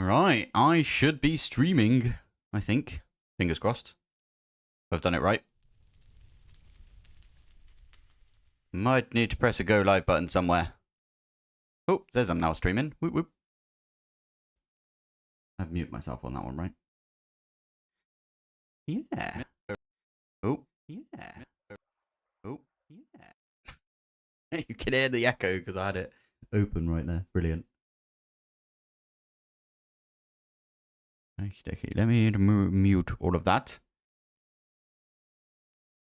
Right, I should be streaming, I think. Fingers crossed. I've done it right. Might need to press a go live button somewhere. Oh, there's I'm now streaming. Whoop whoop. I've muted myself on that one, right? Yeah. Oh, yeah. Oh, yeah. You can hear the echo because I had it open right there. Brilliant. Okay, let me mute all of that.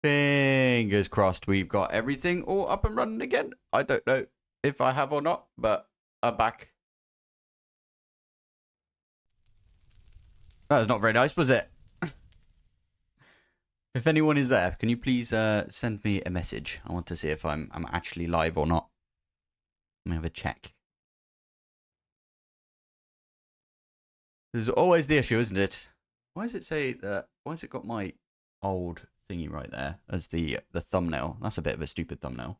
Fingers crossed we've got everything all up and running again. I don't know if I have or not, but I'm back. That was not very nice, was it? If anyone is there, can you please send me a message? I want to see if I'm actually live or not. Let me have a check. There's always the issue, isn't it? Why does it say that? Why has it got my old thingy right there as the thumbnail? That's a bit of a stupid thumbnail.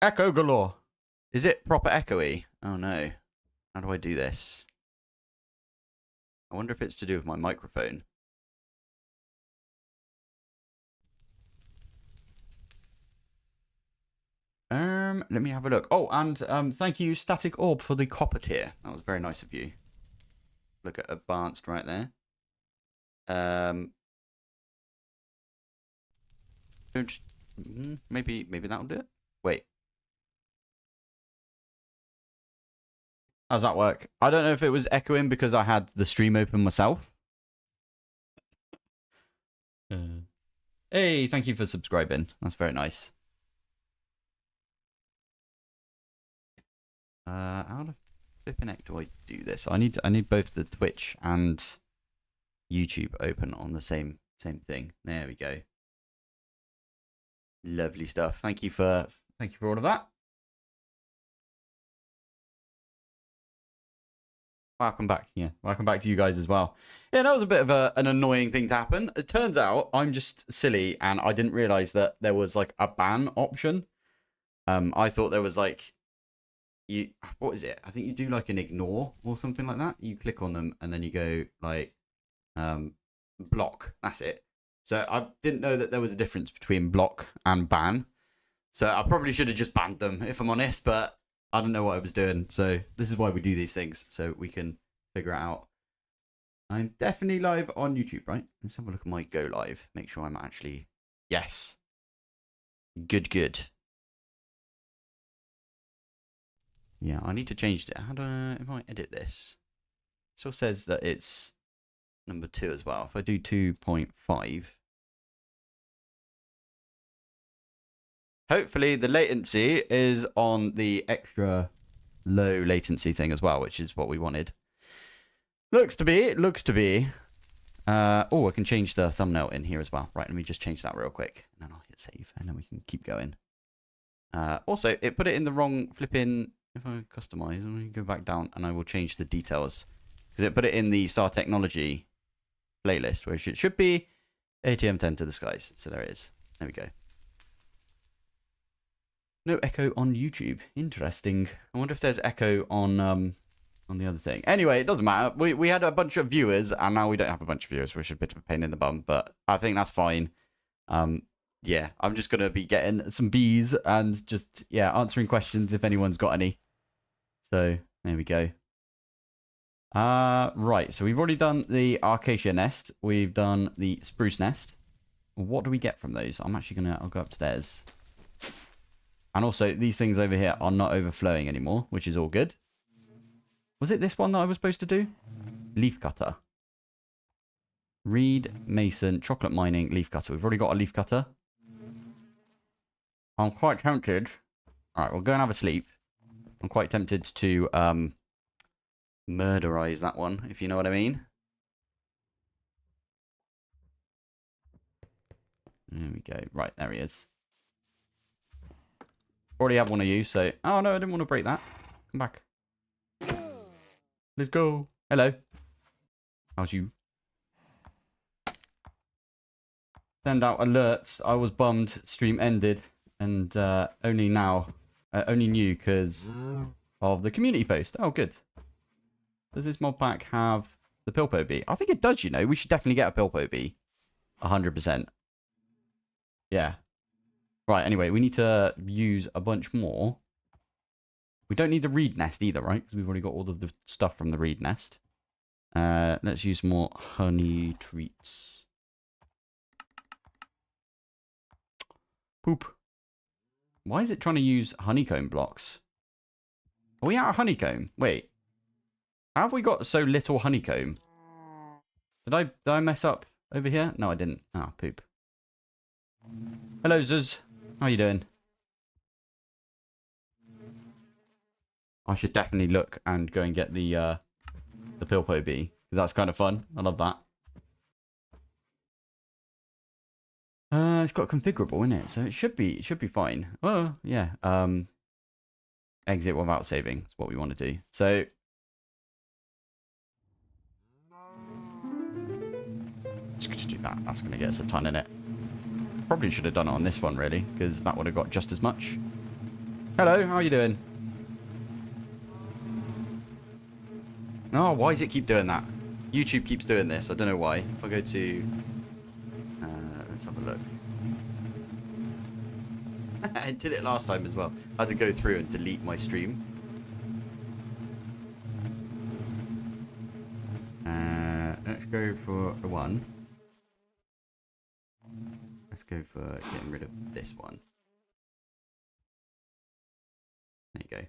Echo galore. Is it proper echoey? Oh no. How do I do this? I wonder if it's to do with my microphone. Let me have a look. Oh, and thank you, Static Orb, for the copper tier. That was very nice of you. Look at advanced right there. Maybe that'll do it. Wait. How's that work? I don't know if it was echoing because I had the stream open myself. Hey, thank you for subscribing. That's very nice. How the flipping heck do I do this? I need both the Twitch and YouTube open on the same thing. There we go. Lovely stuff. Thank you for all of that. Welcome back. Yeah, welcome back to you guys as well. Yeah, that was a bit of an annoying thing to happen. It turns out I'm just silly and I didn't realize that there was like a ban option. I thought there was like what is it? I think you do like an ignore or something like that. You click on them and then you go like block. That's it. So I didn't know that there was a difference between block and ban. So I probably should have just banned them if I'm honest, but I don't know what I was doing. So this is why we do these things, so we can figure it out. I'm definitely live on YouTube, right? Let's have a look at my go live. Make sure I'm actually... Yes. Good. Yeah, I need to change it. How do if I edit this? It still says that it's number 2 as well. If I do 2.5... Hopefully the latency is on the extra low latency thing as well, which is what we wanted. Looks to be. Oh, I can change the thumbnail in here as well. Right, let me just change that real quick. And then I'll hit save, and then we can keep going. Also, it put it in the wrong flipping... If I customize, I'm going to go back down, and I will change the details. Because it put it in the Star Technology playlist, where it should be ATM10 To The Skies. So there it is. There we go. No echo on YouTube. Interesting. I wonder if there's echo on the other thing. Anyway, it doesn't matter. We had a bunch of viewers, and now we don't have a bunch of viewers, which is a bit of a pain in the bum. But I think that's fine. Yeah, I'm just going to be getting some bees and just, yeah, answering questions if anyone's got any. So, there we go. Right, so we've already done the acacia nest. We've done the spruce nest. What do we get from those? I'll go upstairs. And also, these things over here are not overflowing anymore, which is all good. Was it this one that I was supposed to do? Leaf cutter. Reed, mason, chocolate mining, leaf cutter. We've already got a leaf cutter. I'm quite tempted. Alright, we'll go and have a sleep. I'm quite tempted to murderize that one, if you know what I mean. There we go. Right, there he is. Already have one of you, so... Oh, no, I didn't want to break that. Come back. Let's go. Hello. How's you? Send out alerts. I was bummed. Stream ended. And only now... only knew because of the community post. Oh, good. Does this mod pack have the Pilpoh bee? I think it does, you know. We should definitely get a Pilpoh bee. 100%. Yeah. Right, anyway, we need to use a bunch more. We don't need the reed nest either, right? Because we've already got all of the stuff from the reed nest. Let's use more honey treats. Poop. Why is it trying to use honeycomb blocks? Are we out of honeycomb? Wait. How have we got so little honeycomb? Did I mess up over here? No, I didn't. Ah, poop. Hello, Zuz. How you doing? I should definitely look and go and get the Pilpoh bee. Because that's kind of fun. I love that. It's got configurable in it, so it should be fine. Oh, yeah. Exit without saving is what we want to do. So just going to do that. That's going to get us a ton in it. Probably should have done it on this one, really, because that would have got just as much. Hello, how are you doing? Oh, why does it keep doing that? YouTube keeps doing this. I don't know why. If I go to... let's have a look. I did it last time as well. I had to go through and delete my stream. Let's go for the one. Let's go for getting rid of this one. There you go.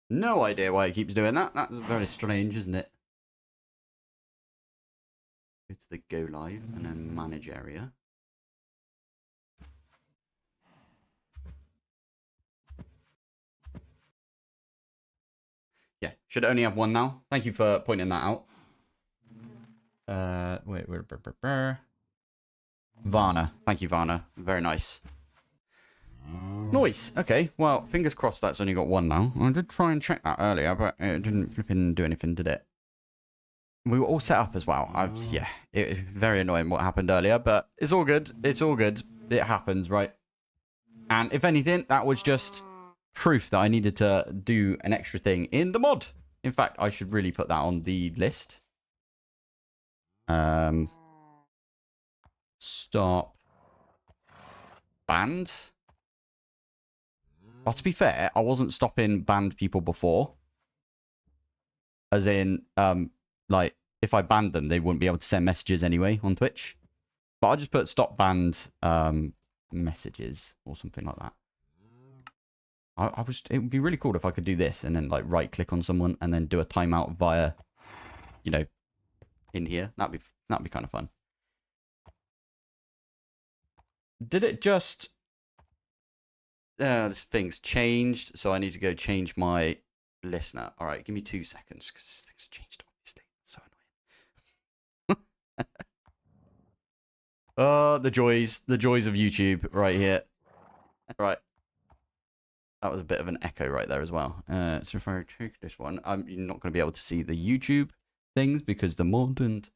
No idea why it keeps doing that. That's very strange, isn't it? Go to the go live and then manage area. Yeah, should only have one now. Thank you for pointing that out. Wait. Varna. Thank you, Varna. Very nice. Nice. Okay, well, fingers crossed that's only got one now. I did try and check that earlier, but it didn't flipping do anything, did it? We were all set up as well. Yeah, it was very annoying what happened earlier, but it's all good. It's all good. It happens, right? And if anything, that was just proof that I needed to do an extra thing in the mod. In fact, I should really put that on the list. Stop. Banned. Well, to be fair, I wasn't stopping banned people before. As in, like, if I banned them, they wouldn't be able to send messages anyway on Twitch. But I'll just put stop banned messages or something like that. It would be really cool if I could do this and then, like, right click on someone and then do a timeout via, you know, in here. That'd be kind of fun. Did it just... this thing's changed, so I need to go change my listener. All right, give me 2 seconds, because this thing's changed, obviously. It's so annoying. Oh, the joys of YouTube right here. Right. That was a bit of an echo right there as well. So if I take this one, you're not going to be able to see the YouTube things, because the mod and...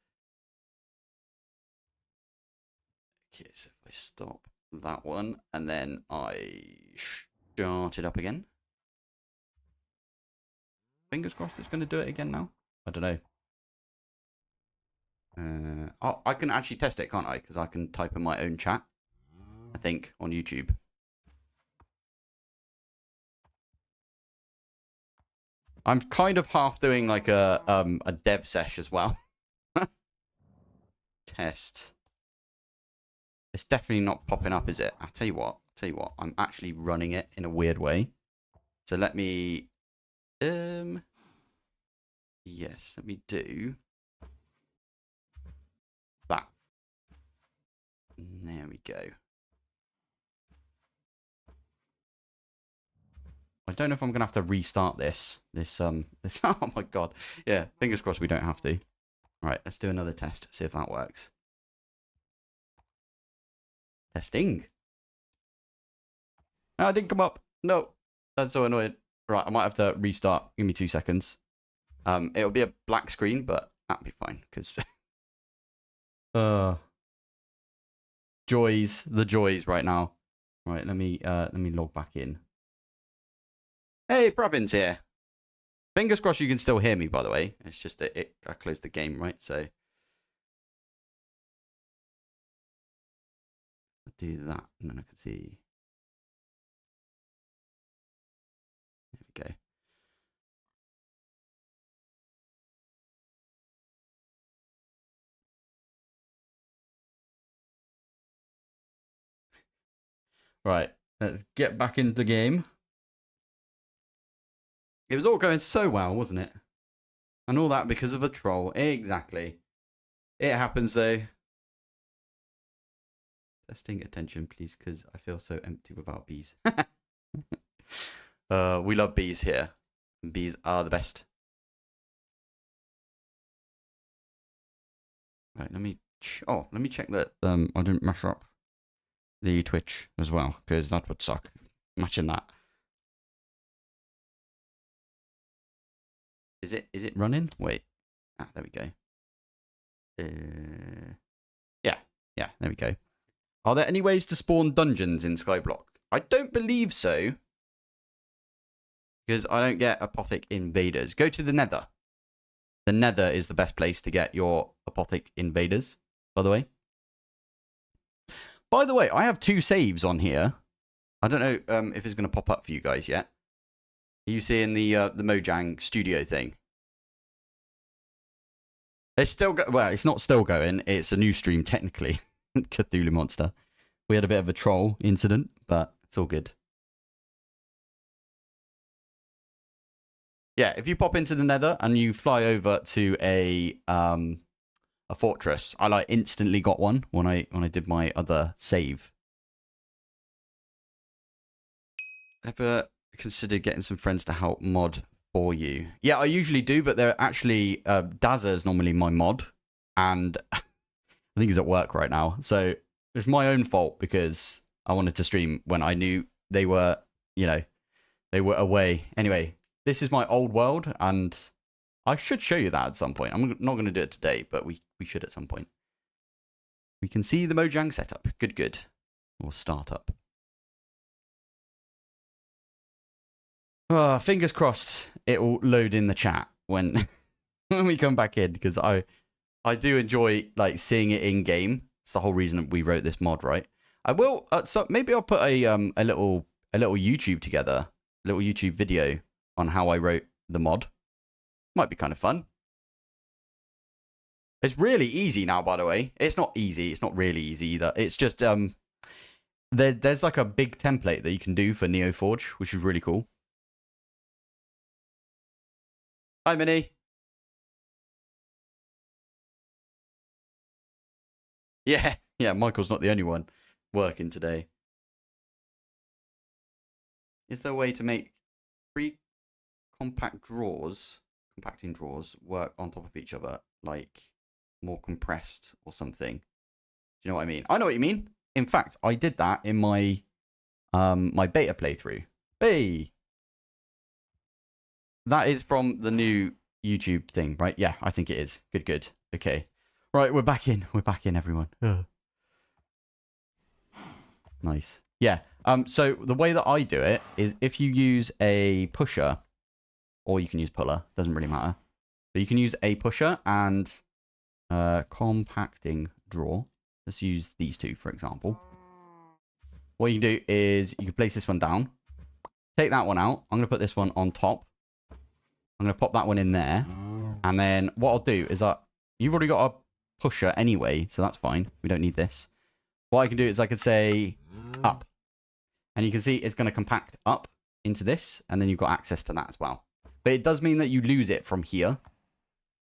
Okay, so if I stop that one, and then I start it up again. Fingers crossed it's going to do it again now. I don't know. I can actually test it, can't I? Because I can type in my own chat, I think, on YouTube. I'm kind of half doing like a dev sesh as well. Test. It's definitely not popping up, is it? I'll tell you what. I'm actually running it in a weird way. So let me... Yes, let me do... that. There we go. I don't know if I'm going to have to restart this. Oh my god. Yeah, fingers crossed we don't have to. Right, let's do another test. See if that works. Testing. No, it didn't come up. No. That's so annoying. Right, I might have to restart. Give me 2 seconds. It'll be a black screen, but that'll be fine, because... joys. The joys right now. Right, let me log back in. Hey, Province here. Fingers crossed you can still hear me, by the way. It's just that I closed the game, right? So I'll do that, and then I can see. There we go. Right, let's get back into the game. It was all going so well, wasn't it? And all that because of a troll. Exactly. It happens, though. Testing attention, please, because I feel so empty without bees. We love bees here. Bees are the best. Right, let me check that I didn't mess up the Twitch as well, because that would suck. Imagine that. Is it running? Wait. Ah, there we go. Yeah, there we go. Are there any ways to spawn dungeons in Skyblock? I don't believe so. Because I don't get apothic invaders. Go to the Nether. The Nether is the best place to get your apothic invaders, by the way. By the way, I have 2 saves on here. I don't know if it's going to pop up for you guys yet. Are you seeing the Mojang studio thing? It's still well, it's not still going. It's a new stream technically. Cthulhu Monster. We had a bit of a troll incident, but it's all good. Yeah, if you pop into the Nether and you fly over to a fortress, I like instantly got one when I did my other save. Ever considered getting some friends to help mod for you? Yeah, I usually do, but they're actually Dazza is normally my mod, and I think he's at work right now. So it's my own fault because I wanted to stream when I knew they were, they were away. Anyway, this is my old world, and I should show you that at some point. I'm not going to do it today, but we should at some point. We can see the Mojang setup. Good. Or startup. Oh, fingers crossed it will load in the chat when when we come back in, because I do enjoy like seeing it in game. It's the whole reason that we wrote this mod, right? I will. So maybe I'll put a little YouTube together, a little YouTube video on how I wrote the mod. Might be kind of fun. It's really easy now, by the way. It's not easy. It's not really easy either. It's just there's like a big template that you can do for NeoForge, which is really cool. Hi, Minnie. Yeah, Michael's not the only one working today. Is there a way to make 3 compacting drawers work on top of each other, like more compressed or something? Do you know what I mean? I know what you mean. In fact, I did that in my my beta playthrough. Hey, that is from the new YouTube thing, right? Yeah, I think it is. Good. Okay. Right, we're back in, everyone. Ugh. Nice. Yeah. So the way that I do it is if you use a pusher, or you can use puller, doesn't really matter. But you can use a pusher and compacting drawer. Let's use these 2, for example. What you can do is you can place this one down, take that one out. I'm going to put this one on top. I'm going to pop that one in there. And then what I'll do is you've already got a pusher anyway, so that's fine. We don't need this. What I can do is I could say up. And you can see it's going to compact up into this, and then you've got access to that as well. But it does mean that you lose it from here.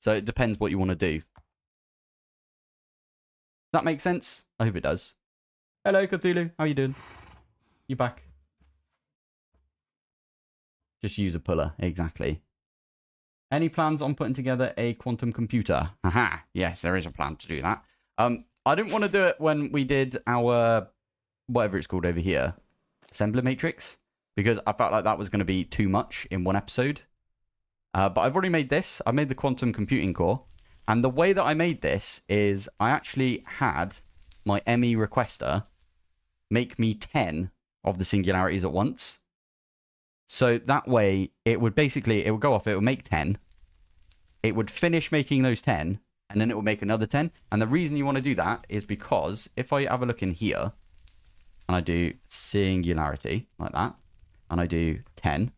So it depends what you want to do. Does that make sense? I hope it does. Hello, Cthulhu. How you doing? You back? Just use a puller. Exactly. Any plans on putting together a quantum computer? Haha. Yes, there is a plan to do that. I didn't want to do it when we did our, whatever it's called over here, assembly matrix, because I felt like that was going to be too much in one episode. But I've already made this. I made the quantum computing core. And the way that I made this is I actually had my ME requester make me 10 of the singularities at once. So that way, it would go off, it would make 10. It would finish making those 10, and then it will make another 10. And the reason you want to do that is because if I have a look in here, and I do singularity, like that, and I do 10,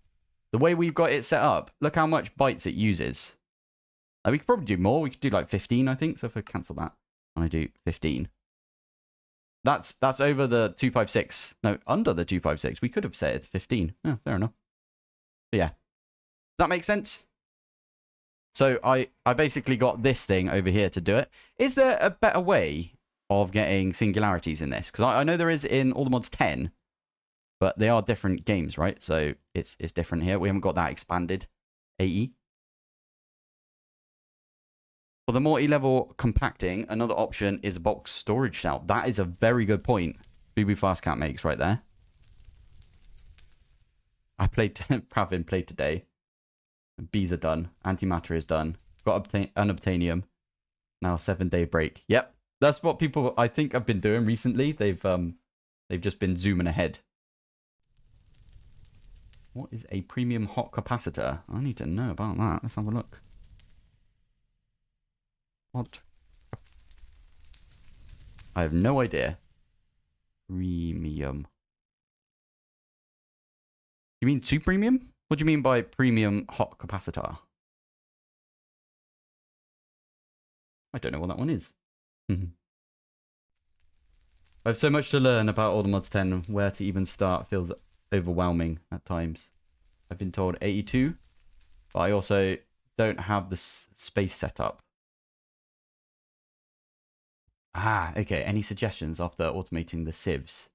the way we've got it set up, look how much bytes it uses. We could probably do more. We could do like 15, I think. So if I cancel that, and I do 15. That's over the 256. No, under the 256. We could have set it 15. Yeah, fair enough. But yeah. Does that make sense? So I basically got this thing over here to do it. Is there a better way of getting singularities in this? Because I know there is in All the Mods 10, but they are different games, right? So it's different here. We haven't got that expanded AE. For the multi-level compacting, another option is a box storage cell. That is a very good point BB Fastcat makes right there. I played, Pravin played today. Bees are done. Antimatter is done. Got unobtainium. Now 7-day break. Yep. That's what people, I think, have been doing recently. They've just been zooming ahead. What is a premium hot capacitor? I need to know about that. Let's have a look. What? I have no idea. Premium. You mean 2 premium? What do you mean by premium hot capacitor? I don't know what that one is. I have so much to learn about All the Mods 10. Where to even start feels overwhelming at times. I've been told 82, but I also don't have the space set up. Ah, okay. Any suggestions after automating the sieves?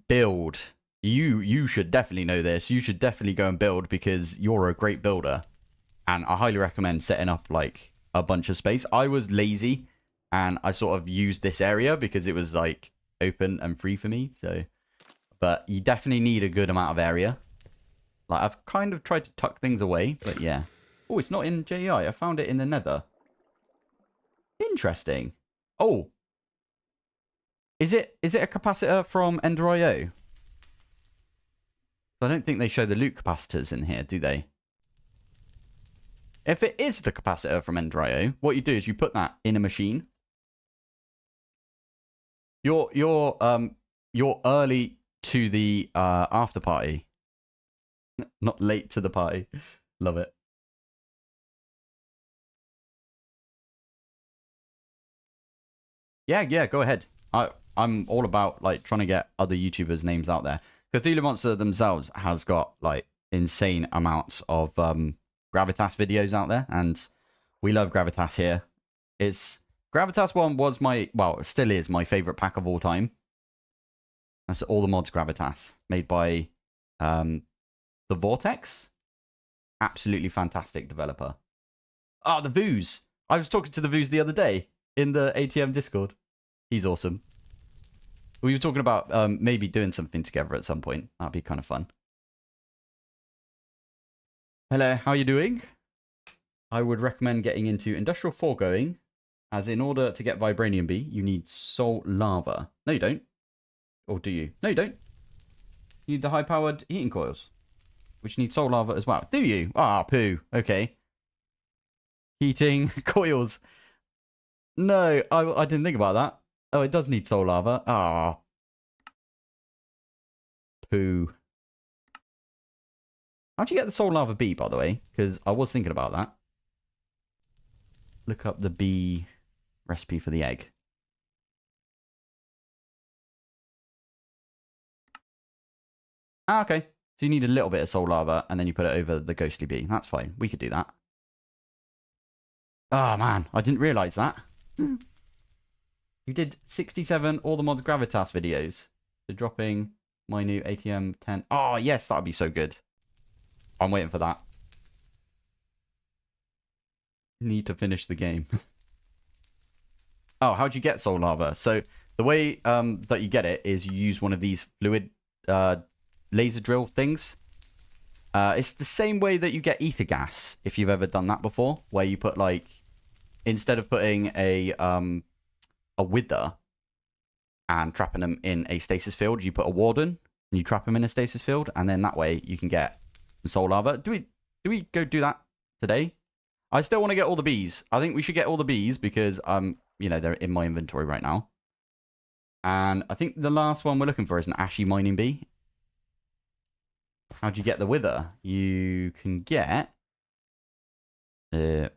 Build. You should definitely know this. You should definitely go and build because you're a great builder. And I highly recommend setting up like a bunch of space. I was lazy and I sort of used this area because it was like open and free for me. So, but you definitely need a good amount of area. Like I've kind of tried to tuck things away, but yeah. Oh, it's not in JEI. I found it in the Nether. Interesting. Oh. Is it a capacitor from Ender.io? I don't think they show the loot capacitors in here, do they? If it is the capacitor from Ender.io, what you do is you put that in a machine. You're early to the after party. Not late to the party. Love it. Yeah, go ahead. I'm all about like trying to get other YouTubers' names out there. Cthulhu Monster themselves has got like insane amounts of Gravitas videos out there, and we love Gravitas here. Gravitas 1 was it still is my favorite pack of all time. That's All the Mods Gravitas, made by the Vortex. Absolutely fantastic developer. Ah, the Vooz. I was talking to the Vooz the other day in the ATM Discord. He's awesome. We were talking about maybe doing something together at some point. That'd be kind of fun. Hello, how are you doing? I would recommend getting into industrial foregoing, as in order to get Vibranium B, you need salt lava. No, you don't. Or do you? No, you don't. You need the high-powered heating coils, which need soul lava as well. Do you? Ah, poo. Okay. Heating coils. No, I didn't think about that. Oh, it does need soul lava. Ah. Poo. How'd you get the soul lava bee, by the way? Because I was thinking about that. Look up the bee recipe for the egg. Ah, okay. So you need a little bit of soul lava, and then you put it over the ghostly bee. That's fine. We could do that. Oh, man. I didn't realise that. You did 67 All the Mods Gravitas videos. So dropping my new ATM10. Oh, yes. That would be so good. I'm waiting for that. Need to finish the game. Oh, how'd you get soul lava? So the way that you get it is you use one of these fluid laser drill things. It's the same way that you get ether gas, if you've ever done that before, where you put like, instead of putting a wither and trapping them in a stasis field, you put a warden, and you trap them in a stasis field, and then that way you can get some soul lava. Do we go do that today? I still want to get all the bees. I think we should get all the bees because you know, they're in my inventory right now. And I think the last one we're looking for is an ashy mining bee. How do you get the wither? You can get you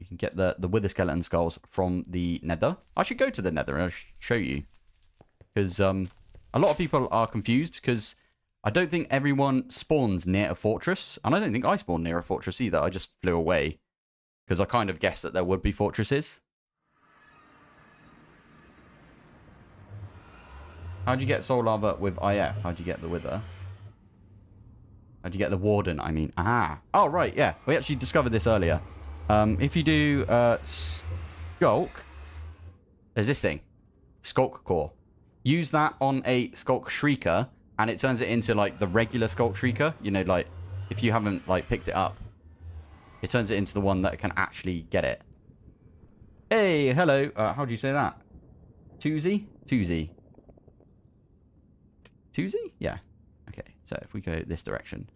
can get the wither skeleton skulls from the Nether. I should go to the Nether and I'll show you, because a lot of people are confused because I don't think everyone spawns near a fortress, and I don't think I spawned near a fortress either. I just flew away because I kind of guessed that there would be fortresses. How do you get soul lava with IF? How do you get the wither? How do you get the warden, I mean? Ah. Oh, right, yeah. We actually discovered this earlier. If you do skulk, there's this thing. Skulk core. Use that on a skulk shrieker, and it turns it into, like, the regular skulk shrieker. You know, like, if you haven't, like, picked it up, it turns it into the one that can actually get it. Hey, hello. How do you say that? Toozy? Toozy. Toozy? Yeah. Okay, so if we go this direction,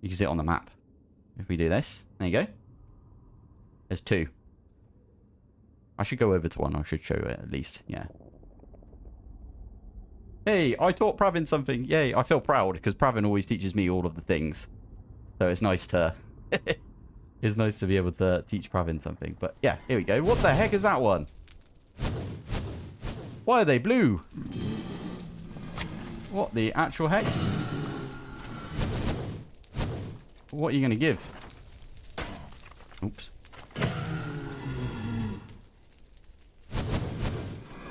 you can see it on the map. If we do this, there you go. There's two. I should go over to one. I should show it at least. Yeah. Hey, I taught Pravin something. Yay, I feel proud because Pravin always teaches me all of the things. So it's nice to... it's nice to be able to teach Pravin something. But yeah, here we go. What the heck is that one? Why are they blue? What the actual heck? What are you going to give? Oops.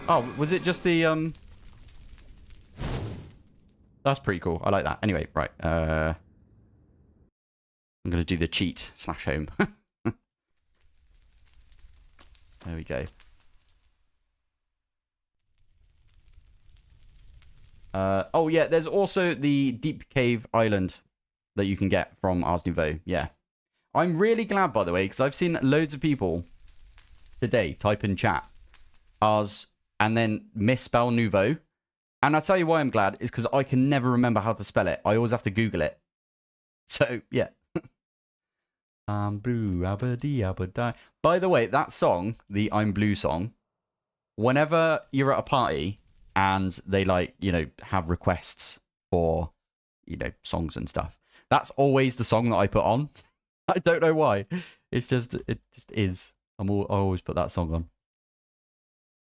Oh, was it just the... That's pretty cool. I like that. Anyway, right. I'm going to do the cheat / home. There we go. Oh, yeah, there's also the Deep Cave Island that you can get from Ars Nouveau. Yeah. I'm really glad, by the way, because I've seen loads of people today type in chat Ars and then misspell Nouveau. And I'll tell you why I'm glad, is because I can never remember how to spell it. I always have to Google it. So, yeah. I'm blue, abba-dee-abba-die. By the way, that song, the I'm Blue song, whenever you're at a party... and they, like, you know, have requests for, you know, songs and stuff, that's always the song that I put on. I don't know why. It just is. I always put that song on.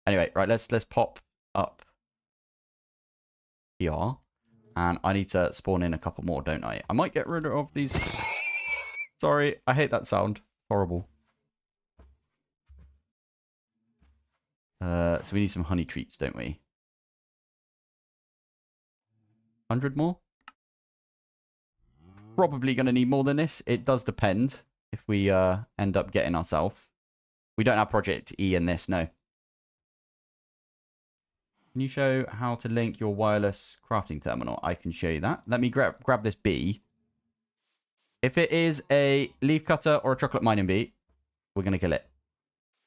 Anyway, right, let's pop up here. And I need to spawn in a couple more, don't I? I might get rid of these. Sorry, I hate that sound. Horrible. So we need some honey treats, don't we? 100 more? Probably going to need more than this. It does depend if we end up getting ourselves. We don't have Project E in this, no. Can you show how to link your wireless crafting terminal? I can show you that. Let me grab this bee. If it is a leaf cutter or a chocolate mining bee, we're going to kill it.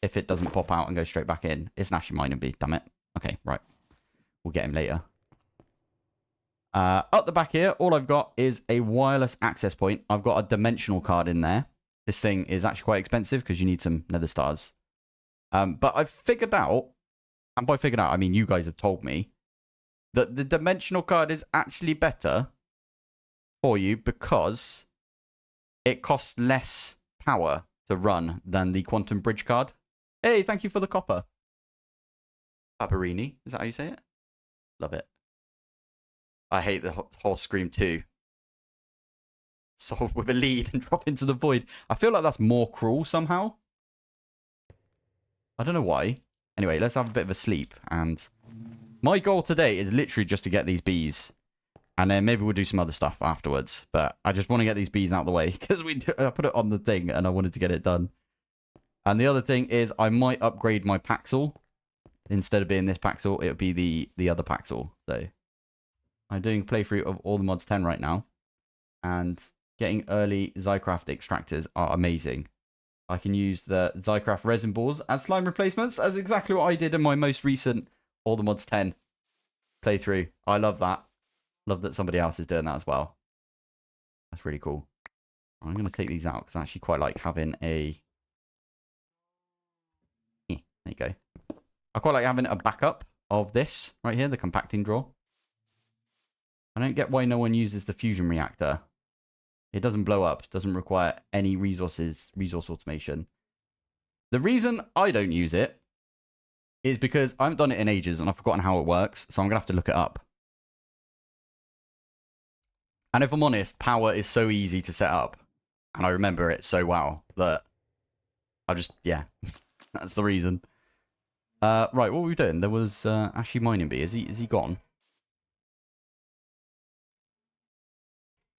If it doesn't pop out and go straight back in. It's an ashy mining bee, damn it. Okay, right. We'll get him later. Up the back here, all I've got is a wireless access point. I've got a dimensional card in there. This thing is actually quite expensive because you need some nether stars. But I've figured out, and by figured out, I mean you guys have told me, that the dimensional card is actually better for you because it costs less power to run than the quantum bridge card. Hey, thank you for the copper. Paparini, is that how you say it? Love it. I hate the whole Scream 2. Solve with a lead and drop into the void. I feel like that's more cruel somehow. I don't know why. Anyway, let's have a bit of a sleep. And my goal today is literally just to get these bees. And then maybe we'll do some other stuff afterwards. But I just want to get these bees out of the way. Because I put it on the thing and I wanted to get it done. And the other thing is I might upgrade my Paxel. Instead of being this Paxel, it would be the other Paxel. So... I'm doing a playthrough of all the mods 10 right now. And getting early Zycraft extractors are amazing. I can use the Zycraft resin balls as slime replacements. That's exactly what I did in my most recent all the mods 10. playthrough. I love that. Love that somebody else is doing that as well. That's really cool. I'm going to take these out because I actually quite like having a... There you go. I quite like having a backup of this right here, the compacting drawer. I don't get why no one uses the fusion reactor. It doesn't blow up. Doesn't require any resource automation. The reason I don't use it is because I haven't done it in ages and I've forgotten how it works. So I'm going to have to look it up. And if I'm honest, power is so easy to set up. And I remember it so well that I just, yeah, that's the reason. Right, what were we doing? There was Ashy Mining Bee. Is he gone?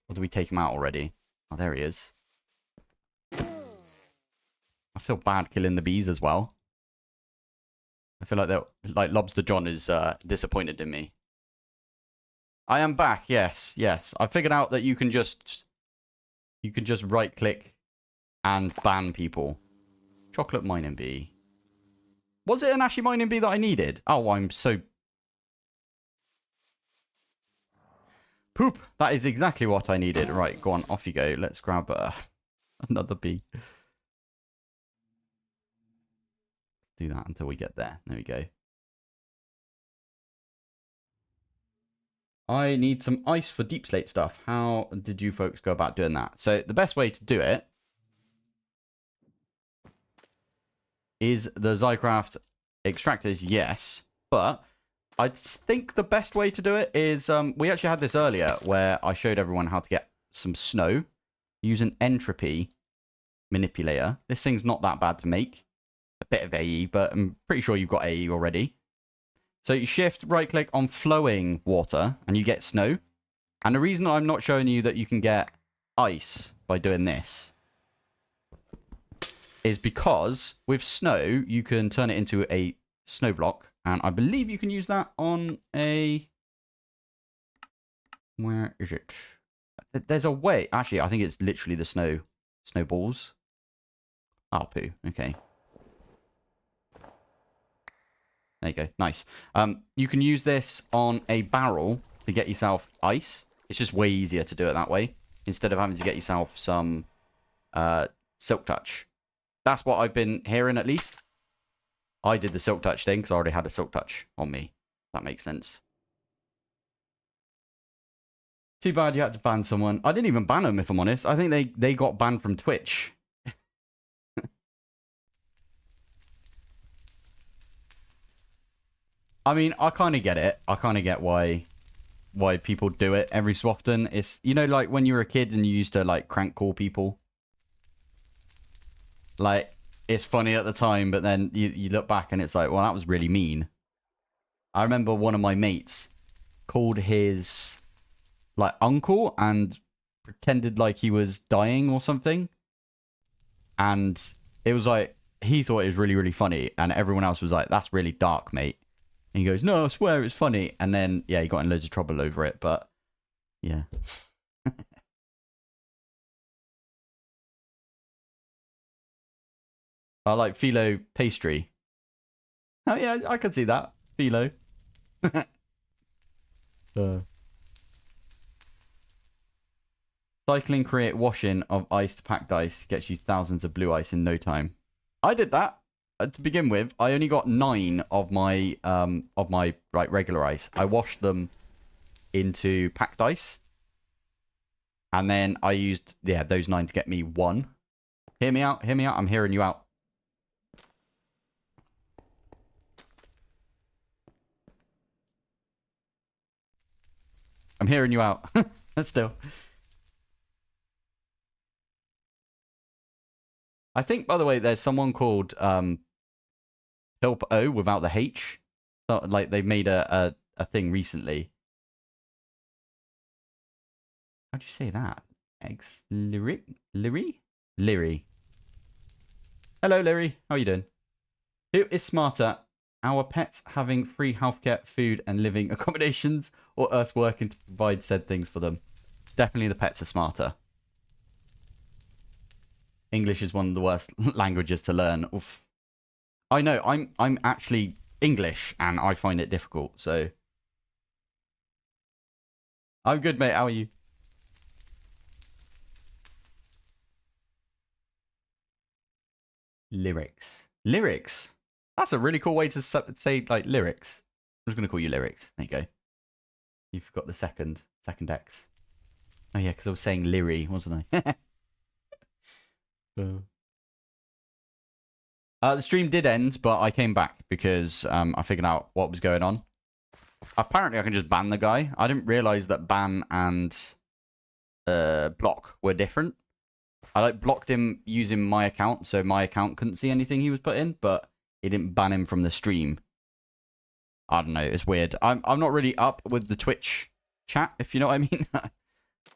Or did we take him out already? Oh, there he is. I feel bad killing the bees as well. I feel like Lobster John is disappointed in me. I am back. Yes, yes. I figured out that you can just right click and ban people. Chocolate Mining Bee. Was it an Ashy Mining Bee that I needed? Oh, I'm so... Poop! That is exactly what I needed. Right, go on, off you go. Let's grab another bee. Do that until we get there. There we go. I need some ice for deep slate stuff. How did you folks go about doing that? So the best way to do it is the Zycraft extractors, yes. But I think the best way to do it is, we actually had this earlier where I showed everyone how to get some snow. Use an entropy manipulator. This thing's not that bad to make. A bit of AE, but I'm pretty sure you've got AE already. So you shift, right click on flowing water and you get snow. And the reason I'm not showing you that you can get ice by doing this is because with snow, you can turn it into a snow block. And I believe you can use that on a... Where is it? There's a way. Actually, I think it's literally the snowballs. Oh, poo. Okay. There you go. Nice. You can use this on a barrel to get yourself ice. It's just way easier to do it that way instead of having to get yourself some silk touch. That's what I've been hearing, at least. I did the silk touch thing because I already had a silk touch on me. That makes sense. Too bad you had to ban someone. I didn't even ban them, if I'm honest. I think they got banned from Twitch. I mean, I kind of get it. I kind of get why people do it every so often. It's, you know, like when you were a kid and you used to like crank call people. Like, it's funny at the time, but then you look back and it's like, well, that was really mean. I remember one of my mates called his like uncle and pretended like he was dying or something. And it was like, he thought it was really, really funny. And everyone else was like, that's really dark, mate. And he goes, no, I swear it's funny. And then, yeah, he got in loads of trouble over it. But, yeah. I like phyllo pastry. Oh, yeah, I can see that. Phyllo. Cycling create washing of ice to packed ice gets you thousands of blue ice in no time. I did that. To begin with, I only got 9 of my like regular ice. I washed them into packed ice, and then I used those 9 to get me 1. Hear me out. Hear me out. I'm hearing you out. I'm hearing you out. Still. I think, by the way, there's someone called Pilpoh without the H. So, like, they made a thing recently. How'd you say that? Lyri? Hello, Lyri. How are you doing? Who is smarter? Our pets having free healthcare, food, and living accommodations, or Earth working to provide said things for them? Definitely the pets are smarter. English is one of the worst languages to learn. Oof. I know, I'm actually English, and I find it difficult, so... I'm good, mate. How are you? Lyrics. Lyrics. That's a really cool way to say, like, lyrics. I'm just going to call you lyrics. There you go. You forgot the second X. Oh, yeah, because I was saying Leary, wasn't I? The stream did end, but I came back because I figured out what was going on. Apparently, I can just ban the guy. I didn't realize that ban and block were different. I like blocked him using my account, so my account couldn't see anything he was put in, but it didn't ban him from the stream. I don't know. It's weird. I'm not really up with the Twitch chat, if you know what I mean. I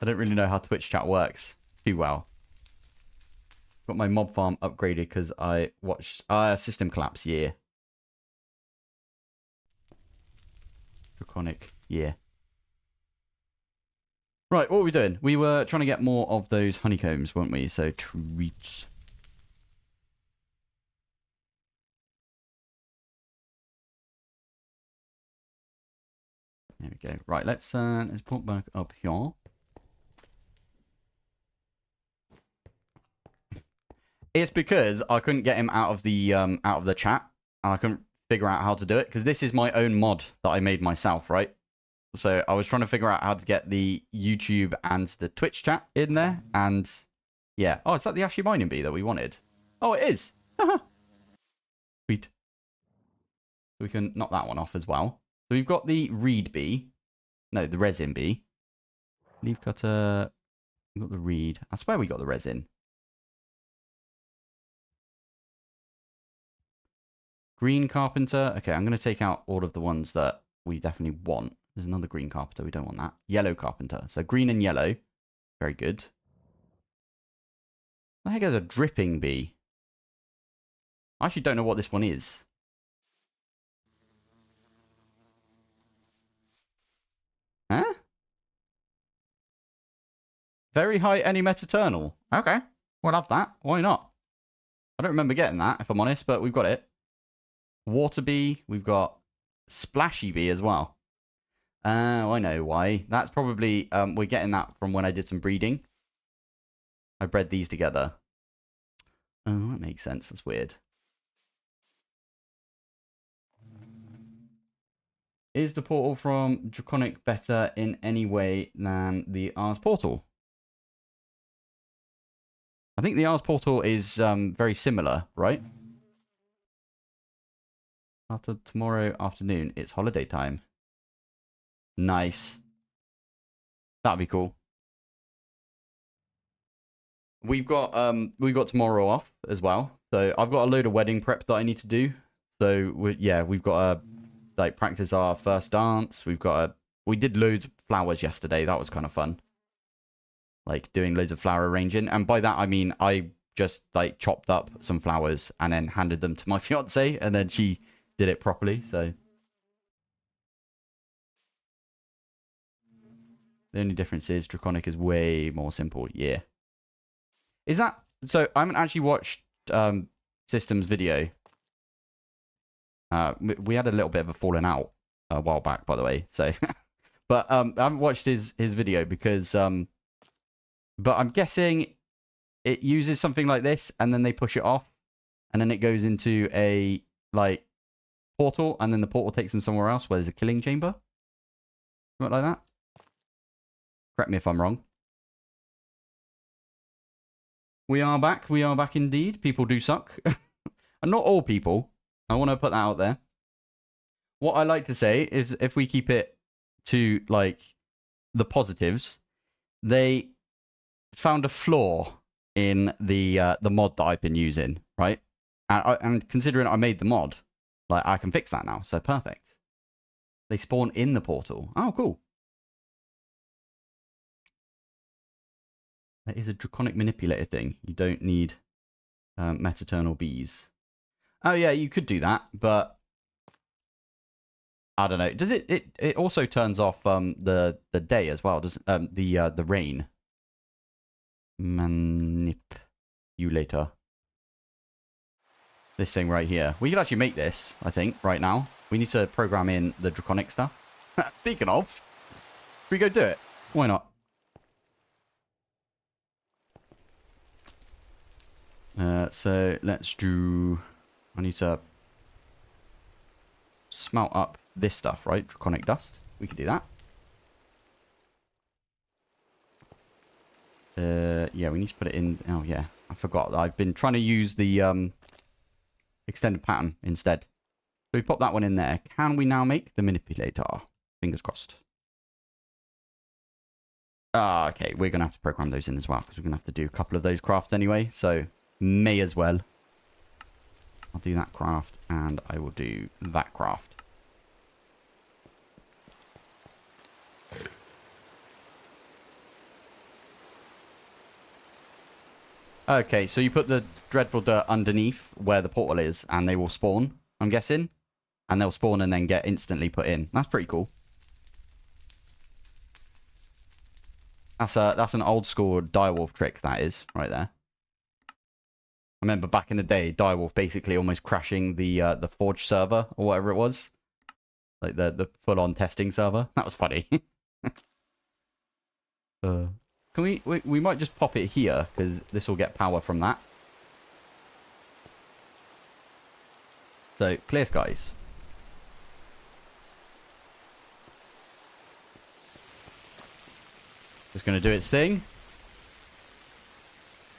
don't really know how Twitch chat works too well. Got my mob farm upgraded because I watched System Collapse. Yeah. Draconic. Yeah. Right, what were we doing? We were trying to get more of those honeycombs, weren't we? So, treats. There we go. Right, let's put back up here. It's because I couldn't get him out of the chat, and I couldn't figure out how to do it because this is my own mod that I made myself, right? So I was trying to figure out how to get the YouTube and the Twitch chat in there, and yeah. Oh, is that the Ashy Mining Bee that we wanted? Oh, it is. Sweet. So we can knock that one off as well. So we've got the reed bee. No, the resin bee. Leaf cutter. We've got the reed. I swear we got the resin. Green carpenter. Okay, I'm going to take out all of the ones that we definitely want. There's another green carpenter. We don't want that. Yellow carpenter. So green and yellow. Very good. The heck is a dripping bee? I actually don't know what this one is. Huh? Very high any metaternal. Okay. We'll have that. Why not? I don't remember getting that, if I'm honest, but we've got it. Water bee. We've got splashy bee as well. I know why. That's probably, we're getting that from when I did some breeding. I bred these together. Oh, that makes sense. That's weird. Is the portal from Draconic better in any way than the Ars portal? I think the Ars portal is very similar, right? After tomorrow afternoon, it's holiday time. Nice. That'd be cool. We've got tomorrow off as well. So I've got a load of wedding prep that I need to do. So we've got to like practice our first dance. We did loads of flowers yesterday. That was kind of fun. Like doing loads of flower arranging. And by that I mean I just like chopped up some flowers and then handed them to my fiance and then she did it properly. So the only difference is Draconic is way more simple. Yeah. Is that so? I haven't actually watched System's video. We had a little bit of a falling out a while back, by the way. So, but I haven't watched his video because but I'm guessing it uses something like this, and then they push it off, and then it goes into a like portal, and then the portal takes them somewhere else where there's a killing chamber. Something like that. Correct me if I'm wrong. We are back. We are back indeed. People do suck. And not all people. I want to put that out there. What I like to say is if we keep it to, like, the positives, they found a flaw in the mod that I've been using, right? And considering I made the mod, like, I can fix that now. So perfect. They spawn in the portal. Oh, cool. That is a Draconic manipulator thing. You don't need metaternal bees. Oh yeah, you could do that, but I don't know. Does it also turns off the day as well? Does the rain? Manipulator. This thing right here. We could actually make this, I think, right now. We need to program in the Draconic stuff. Speaking of, should we go do it? Why not? So let's do... I need to smelt up this stuff, right? Draconic dust. We can do that. Yeah, we need to put it in... Oh, yeah. I forgot. I've been trying to use the extended pattern instead. So we pop that one in there. Can we now make the manipulator? Fingers crossed. Okay, we're going to have to program those in as well, because we're going to have to do a couple of those crafts anyway. So, may as well. I'll do that craft, and I will do that craft. Okay, so you put the dreadful dirt underneath where the portal is, and they will spawn, I'm guessing. And they'll spawn and then get instantly put in. That's pretty cool. That's an old school direwolf trick, that is, right there. I remember back in the day, direwolf basically almost crashing the forge server, or whatever it was. Like the full-on testing server. That was funny. Can we might just pop it here, because this will get power from that. So, clear skies. Just going to do its thing.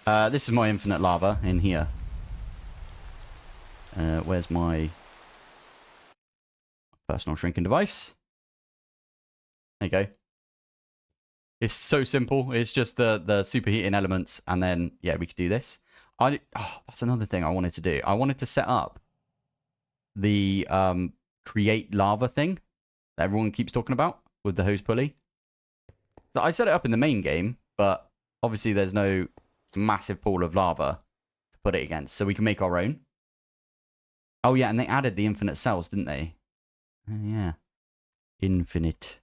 This is my infinite lava in here. Where's my personal shrinking device? There you go. It's so simple. It's just the superheating elements, and then yeah, we could do this. That's another thing I wanted to do. I wanted to set up the create lava thing that everyone keeps talking about with the hose pulley. So I set it up in the main game, but obviously there's no massive pool of lava to put it against, so we can make our own. Oh yeah, and they added the infinite cells, didn't they? Yeah. Infinite.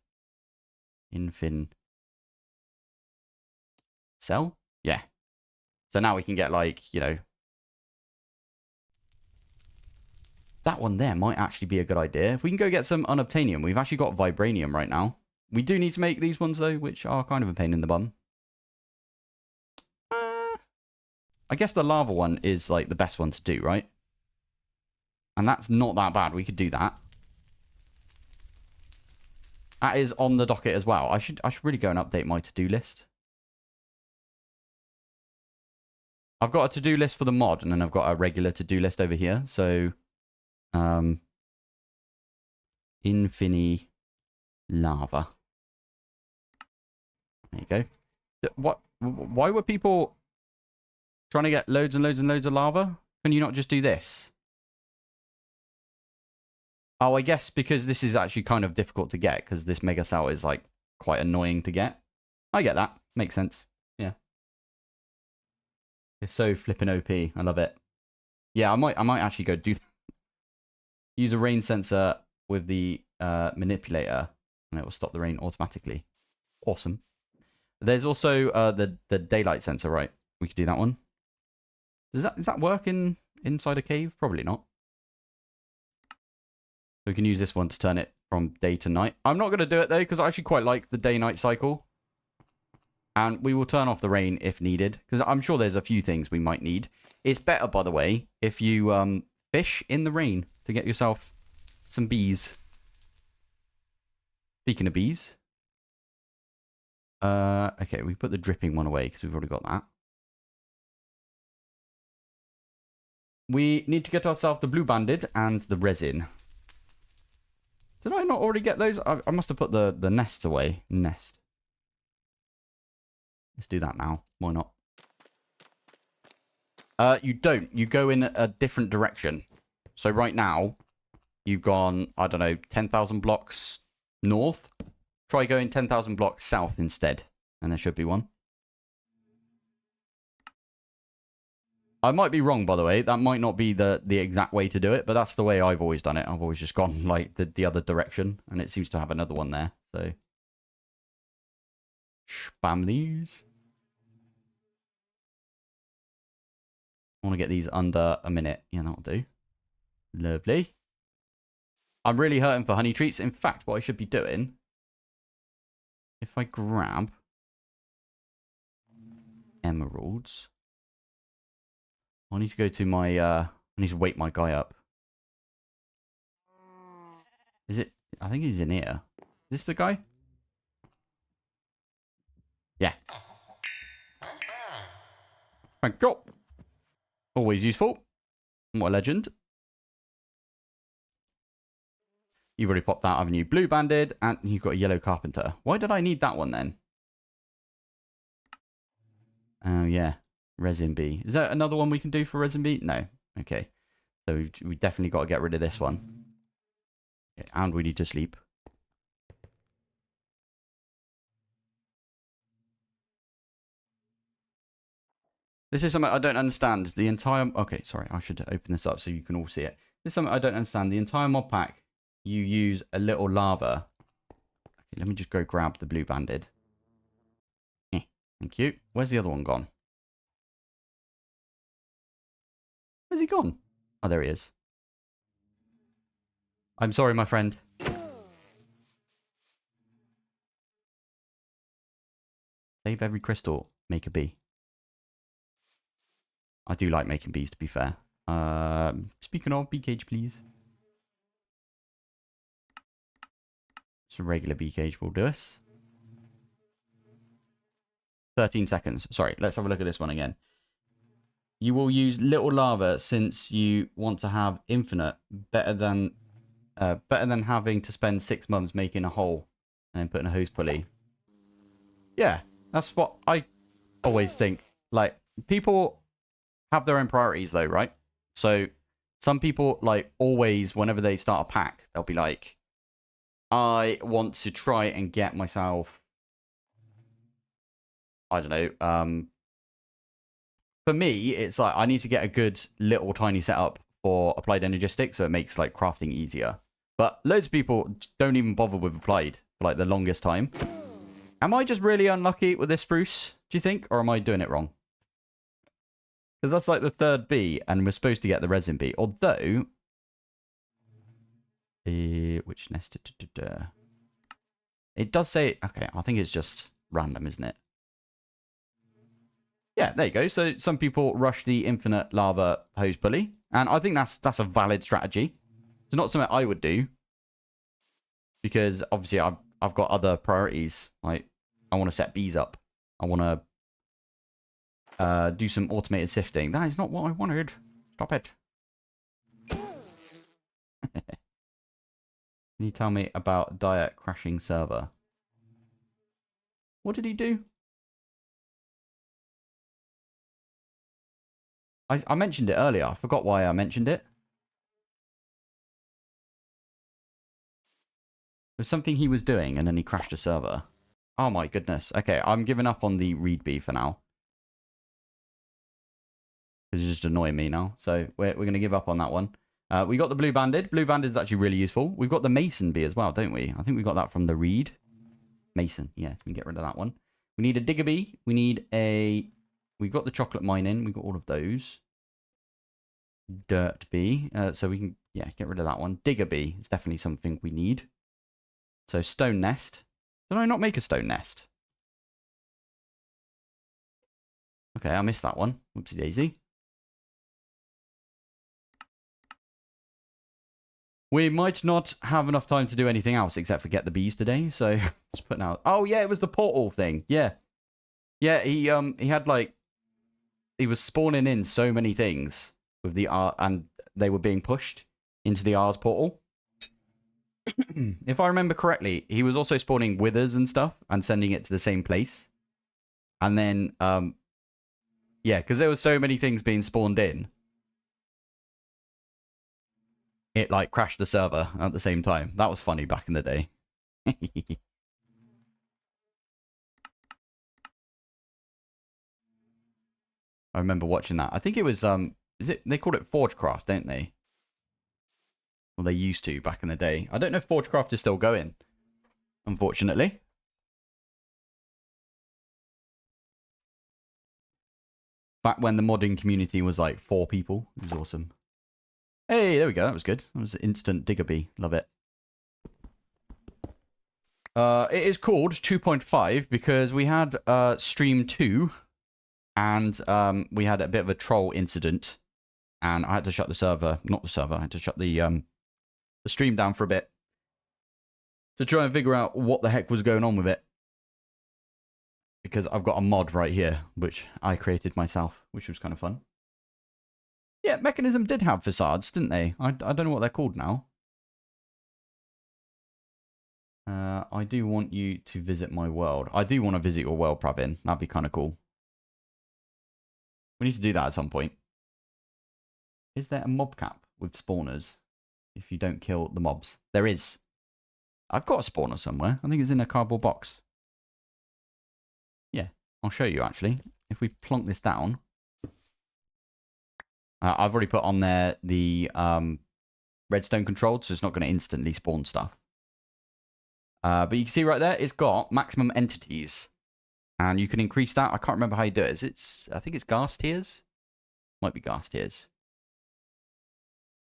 Cell? Yeah. So now we can get, like, you know... That one there might actually be a good idea. If we can go get some unobtainium. We've actually got vibranium right now. We do need to make these ones, though, which are kind of a pain in the bum. I guess the lava one is, like, the best one to do, right? And that's not that bad. We could do that. That is on the docket as well. I should really go and update my to-do list. I've got a to-do list for the mod, and then I've got a regular to-do list over here. So, Infini lava. There you go. What? Why were people trying to get loads and loads and loads of lava? Can you not just do this? Oh, I guess because this is actually kind of difficult to get, because this mega cell is like quite annoying to get. I get that. Makes sense. Yeah. It's so flipping OP. I love it. Yeah, I might actually go do that. Use a rain sensor with the manipulator, and it will stop the rain automatically. Awesome. There's also the daylight sensor, right? We could do that one. Does that work inside a cave? Probably not. We can use this one to turn it from day to night. I'm not going to do it though, because I actually quite like the day-night cycle. And we will turn off the rain if needed, because I'm sure there's a few things we might need. It's better, by the way, if you fish in the rain to get yourself some bees. Speaking of bees. Okay, we put the dripping one away because we've already got that. We need to get ourselves the blue banded and the resin. Did I not already get those? I must have put the nests away. Nest. Let's do that now. Why not? You don't. You go in a different direction. So right now, you've gone, I don't know, 10,000 blocks north. Try going 10,000 blocks south instead. And there should be one. I might be wrong, by the way. That might not be the exact way to do it, but that's the way I've always done it. I've always just gone like the other direction, and it seems to have another one there. So, spam these. I want to get these under a minute. Yeah, that'll do. Lovely. I'm really hurting for honey treats. In fact, what I should be doing if I grab emeralds, I need to go to my, I need to wake my guy up. Is it? I think he's in here. Is this the guy? Yeah. Thank you. Always useful. What a legend. You've already popped out, haven't you? Blue banded, and you've got a yellow carpenter. Why did I need that one then? Oh, yeah. Resin B. Is that another one we can do for Resin B? No. Okay. So we definitely got to get rid of this one. Okay, and we need to sleep. This is something I don't understand. The entire... Okay, sorry. I should open this up so you can all see it. This is something I don't understand. The entire mod pack, you use a little lava. Okay, let me just go grab the blue banded. Thank you. Where's the other one gone? Where's he gone? Oh, there he is. I'm sorry, my friend. Save every crystal. Make a bee. I do like making bees, to be fair. Speaking of, bee cage, please. Just a regular bee cage will do us. 13 seconds. Sorry, let's have a look at this one again. You will use little lava since you want to have infinite. Better than having to spend 6 months making a hole and then putting a hose pulley. Yeah, that's what I always think. Like, people have their own priorities though, right? So some people, like, always, whenever they start a pack, they'll be like, I want to try and get myself, I don't know, for me, it's like, I need to get a good little tiny setup for applied energistics, so it makes, like, crafting easier. But loads of people don't even bother with applied for, like, the longest time. Am I just really unlucky with this spruce, do you think? Or am I doing it wrong? Because that's like the third bee, and we're supposed to get the resin bee. Although... which nest? It does say... Okay, I think it's just random, isn't it? Yeah, there you go. So some people rush the infinite lava hose pulley. And I think that's a valid strategy. It's not something I would do. Because obviously I've got other priorities. Like, I want to set bees up. I want to do some automated sifting. That is not what I wanted. Stop it. Can you tell me about Diet crashing server? What did he do? I mentioned it earlier. I forgot why I mentioned it. There's something he was doing and then he crashed a server. Oh my goodness. Okay, I'm giving up on the reed bee for now. It's just annoying me now. So we're going to give up on that one. We got the blue banded. Blue banded is actually really useful. We've got the mason bee as well, don't we? I think we got that from the reed. Mason. Yeah, we can get rid of that one. We need a digger bee. We need a... We've got the chocolate mining. We've got all of those. Dirt bee. So we can, yeah, get rid of that one. Digger bee is definitely something we need. So stone nest. Did I not make a stone nest? Okay, I missed that one. Whoopsie daisy. We might not have enough time to do anything else except for get the bees today. So just putting out. Oh yeah, it was the portal thing. Yeah, yeah. He had like, he was spawning in so many things with the R, and they were being pushed into the R's portal. If I remember correctly, he was also spawning withers and stuff and sending it to the same place. And then, yeah, because there were so many things being spawned in. It, like, crashed the server at the same time. That was funny back in the day. I remember watching that. I think it was, they called it Forgecraft, don't they? Well, they used to back in the day. I don't know if Forgecraft is still going, unfortunately. Back when the modding community was like 4 people. It was awesome. Hey, there we go. That was good. That was an instant digger bee. Love it. It is called 2.5 because we had stream 2 and we had a bit of a troll incident and I had to shut the server, not the server, I had to shut the stream down for a bit to try and figure out what the heck was going on with it. Because I've got a mod right here, which I created myself, which was kind of fun. Yeah, Mechanism did have facades, didn't they? I don't know what they're called now. I do want you to visit my world. I do want to visit your world, Pravin. That'd be kind of cool. We need to do that at some point. Is there a mob cap with spawners if you don't kill the mobs? There is. I've got a spawner somewhere. I think it's in a cardboard box. Yeah, I'll show you actually. If we plonk this down. I've already put on there the redstone controlled, so it's not going to instantly spawn stuff. But you can see right there, it's got maximum entities. And you can increase that. I can't remember how you do it. I think it's gas tiers. Might be gas tiers.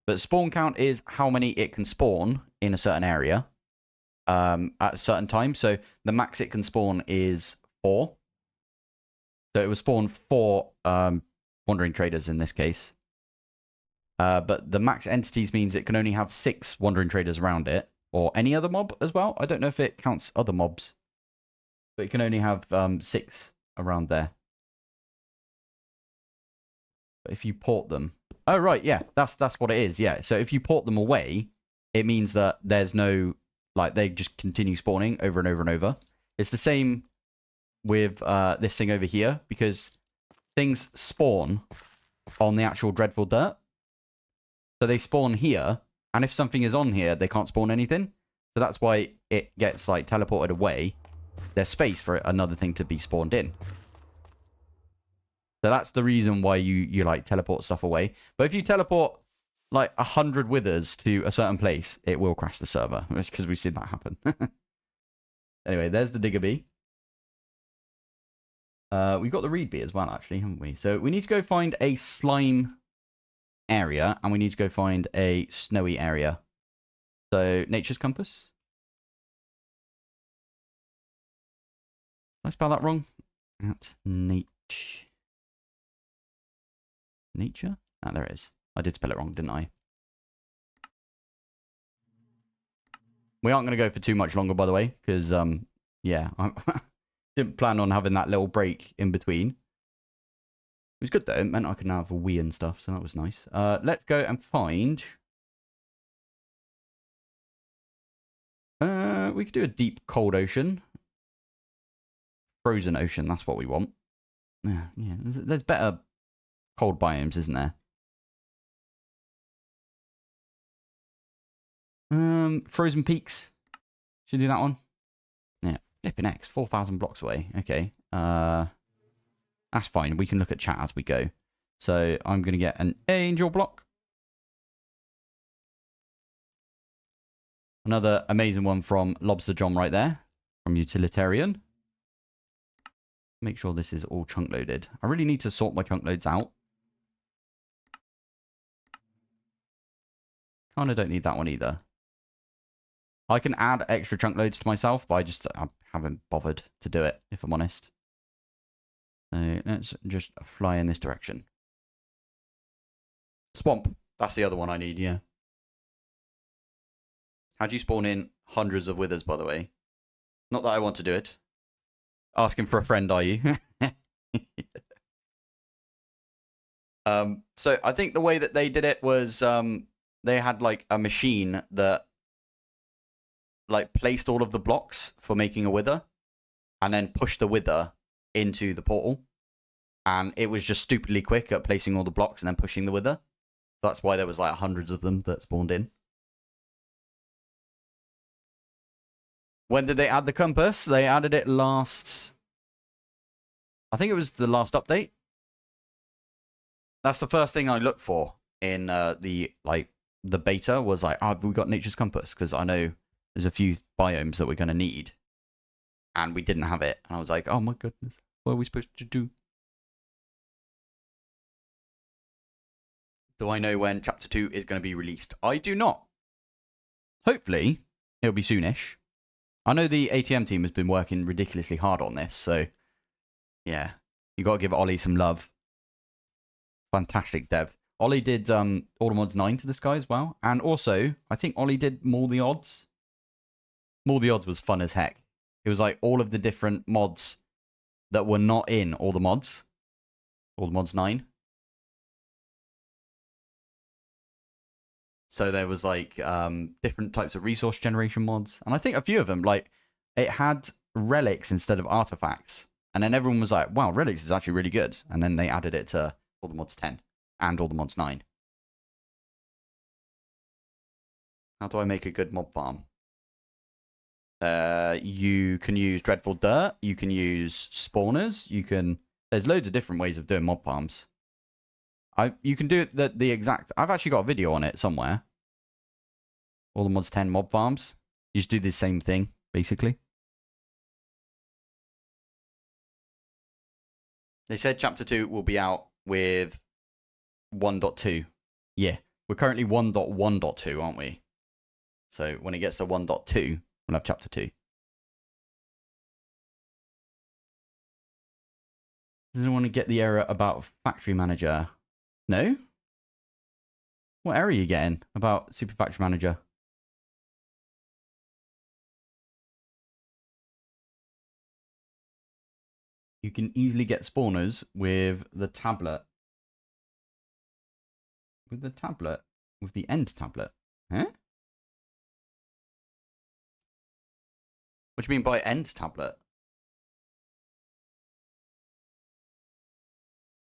But spawn count is how many it can spawn in a certain area at a certain time. So the max it can spawn is 4. So it will spawn 4 wandering traders in this case. But the max entities means it can only have 6 wandering traders around it. Or any other mob as well. I don't know if it counts other mobs. But it can only have 6 around there. But if you port them... Oh, right, yeah. That's what it is, yeah. So if you port them away, it means that there's no... Like, they just continue spawning over and over and over. It's the same with this thing over here. Because things spawn on the actual Dreadful Dirt. So they spawn here. And if something is on here, they can't spawn anything. So that's why it gets, like, teleported away. There's space for another thing to be spawned in. So that's the reason why you like, teleport stuff away. But if you teleport, like, 100 withers to a certain place, it will crash the server. Because we've seen that happen. Anyway, there's the Digger Bee. We've got the Reed Bee as well, actually, haven't we? So we need to go find a slime... area, and we need to go find a snowy area. So, Nature's Compass. Did I spell that wrong? At nature. Nature? Ah, there it is. I did spell it wrong, didn't I? We aren't going to go for too much longer, by the way, because, yeah, I didn't plan on having that little break in between. It was good though, it meant I could now have a wee and stuff, so that was nice. Let's go and find... we could do a deep cold ocean. Frozen ocean, that's what we want. Yeah, there's better cold biomes, isn't there? Frozen peaks. Should we do that one? Yeah, flipping X, 4,000 blocks away. Okay. That's fine. We can look at chat as we go. So I'm going to get an angel block. Another amazing one from Lobster John right there. From Utilitarian. Make sure this is all chunk loaded. I really need to sort my chunk loads out. Kind of don't need that one either. I can add extra chunk loads to myself, but I haven't bothered to do it, if I'm honest. So let's just fly in this direction. Swamp. That's the other one I need, yeah. How do you spawn in hundreds of withers, by the way? Not that I want to do it. Asking for a friend, are you? So I think the way that they did it was they had like a machine that like placed all of the blocks for making a wither and then pushed the wither into the portal, and it was just stupidly quick at placing all the blocks and then pushing the wither. So that's why there was like hundreds of them that spawned in. When did they add the compass? They added it last... I think it was the last update. That's the first thing I looked for in the beta was like, oh, we got Nature's Compass, because I know there's a few biomes that we're going to need. And we didn't have it. And I was like, oh my goodness, what are we supposed to do? Do I know when Chapter 2 is going to be released? I do not. Hopefully, it'll be soonish. I know the ATM team has been working ridiculously hard on this, so yeah, you got to give Ollie some love. Fantastic dev. Ollie did all the mods 9 to the sky as well, and also I think Ollie did More the Odds. More the Odds was fun as heck. It was like all of the different mods that were not in all the mods 9. So there was like different types of resource generation mods. And I think a few of them, like it had relics instead of artifacts. And then everyone was like, wow, relics is actually really good. And then they added it to all the mods 10 and all the mods 9. How do I make a good mob farm? You can use Dreadful Dirt. You can use spawners. There's loads of different ways of doing mob farms. You can do it the exact... I've actually got a video on it somewhere. All the mods 10 mob farms. You just do the same thing, basically. They said Chapter 2 will be out with 1.2. Yeah, we're currently 1.1.2, aren't we? So when it gets to 1.2, we'll have Chapter 2. Does anyone want to get the error about Factory Manager? No? What error are you getting about Super Factory Manager? You can easily get spawners with the tablet. With the tablet? With the end tablet? Huh? What do you mean by end tablet?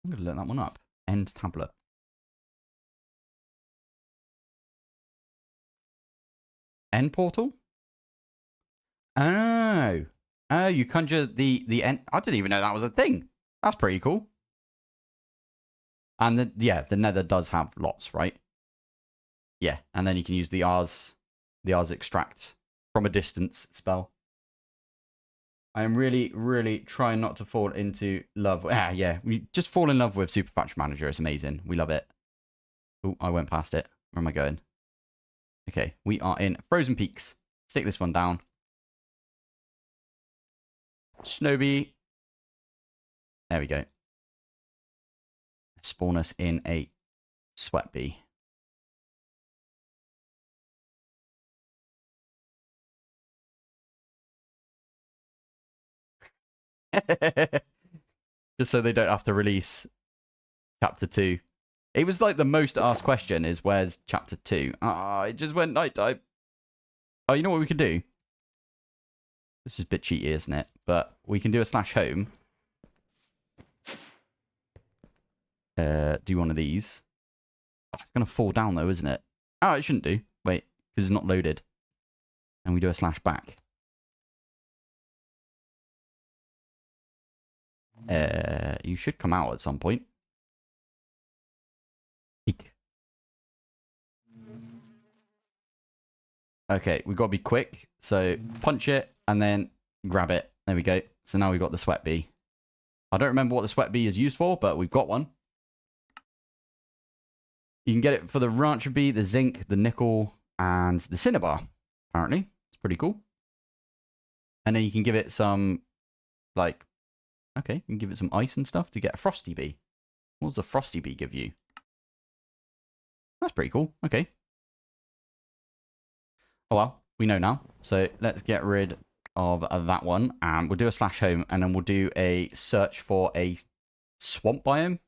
I'm going to look that one up. End tablet. End portal? Oh. Oh, you conjure the end. I didn't even know that was a thing. That's pretty cool. And the Nether does have lots, right? Yeah, and then you can use the Ars extract from a distance spell. I am really, really trying not to fall into love. Yeah, we just fall in love with Super Factory Manager. It's amazing. We love it. Oh, I went past it. Where am I going? Okay, we are in Frozen Peaks. Stick this one down. Snowbee. There we go. Spawn us in a sweat bee. Just so they don't have to release Chapter 2. It was like the most asked question is, where's Chapter 2? It just went nighttime. Oh, you know what we could do? This is a bit cheaty, isn't it? But we can do a /home. Do one of these. Oh, it's going to fall down though, isn't it? Oh, it shouldn't do. Wait, because it's not loaded. And we do a /back. You should come out at some point. Eek. Okay, we've got to be quick. So punch it and then grab it. There we go. So now we've got the sweat bee. I don't remember what the sweat bee is used for, but we've got one. You can get it for the rancher bee, the zinc, the nickel, and the cinnabar. Apparently, it's pretty cool. And then you can give it some, like, okay, you can give it some ice and stuff to get a frosty bee. What does the frosty bee give you? That's pretty cool. Okay. Oh well, we know now. So let's get rid of that one. And we'll do a /home, and then we'll do a search for a swamp biome.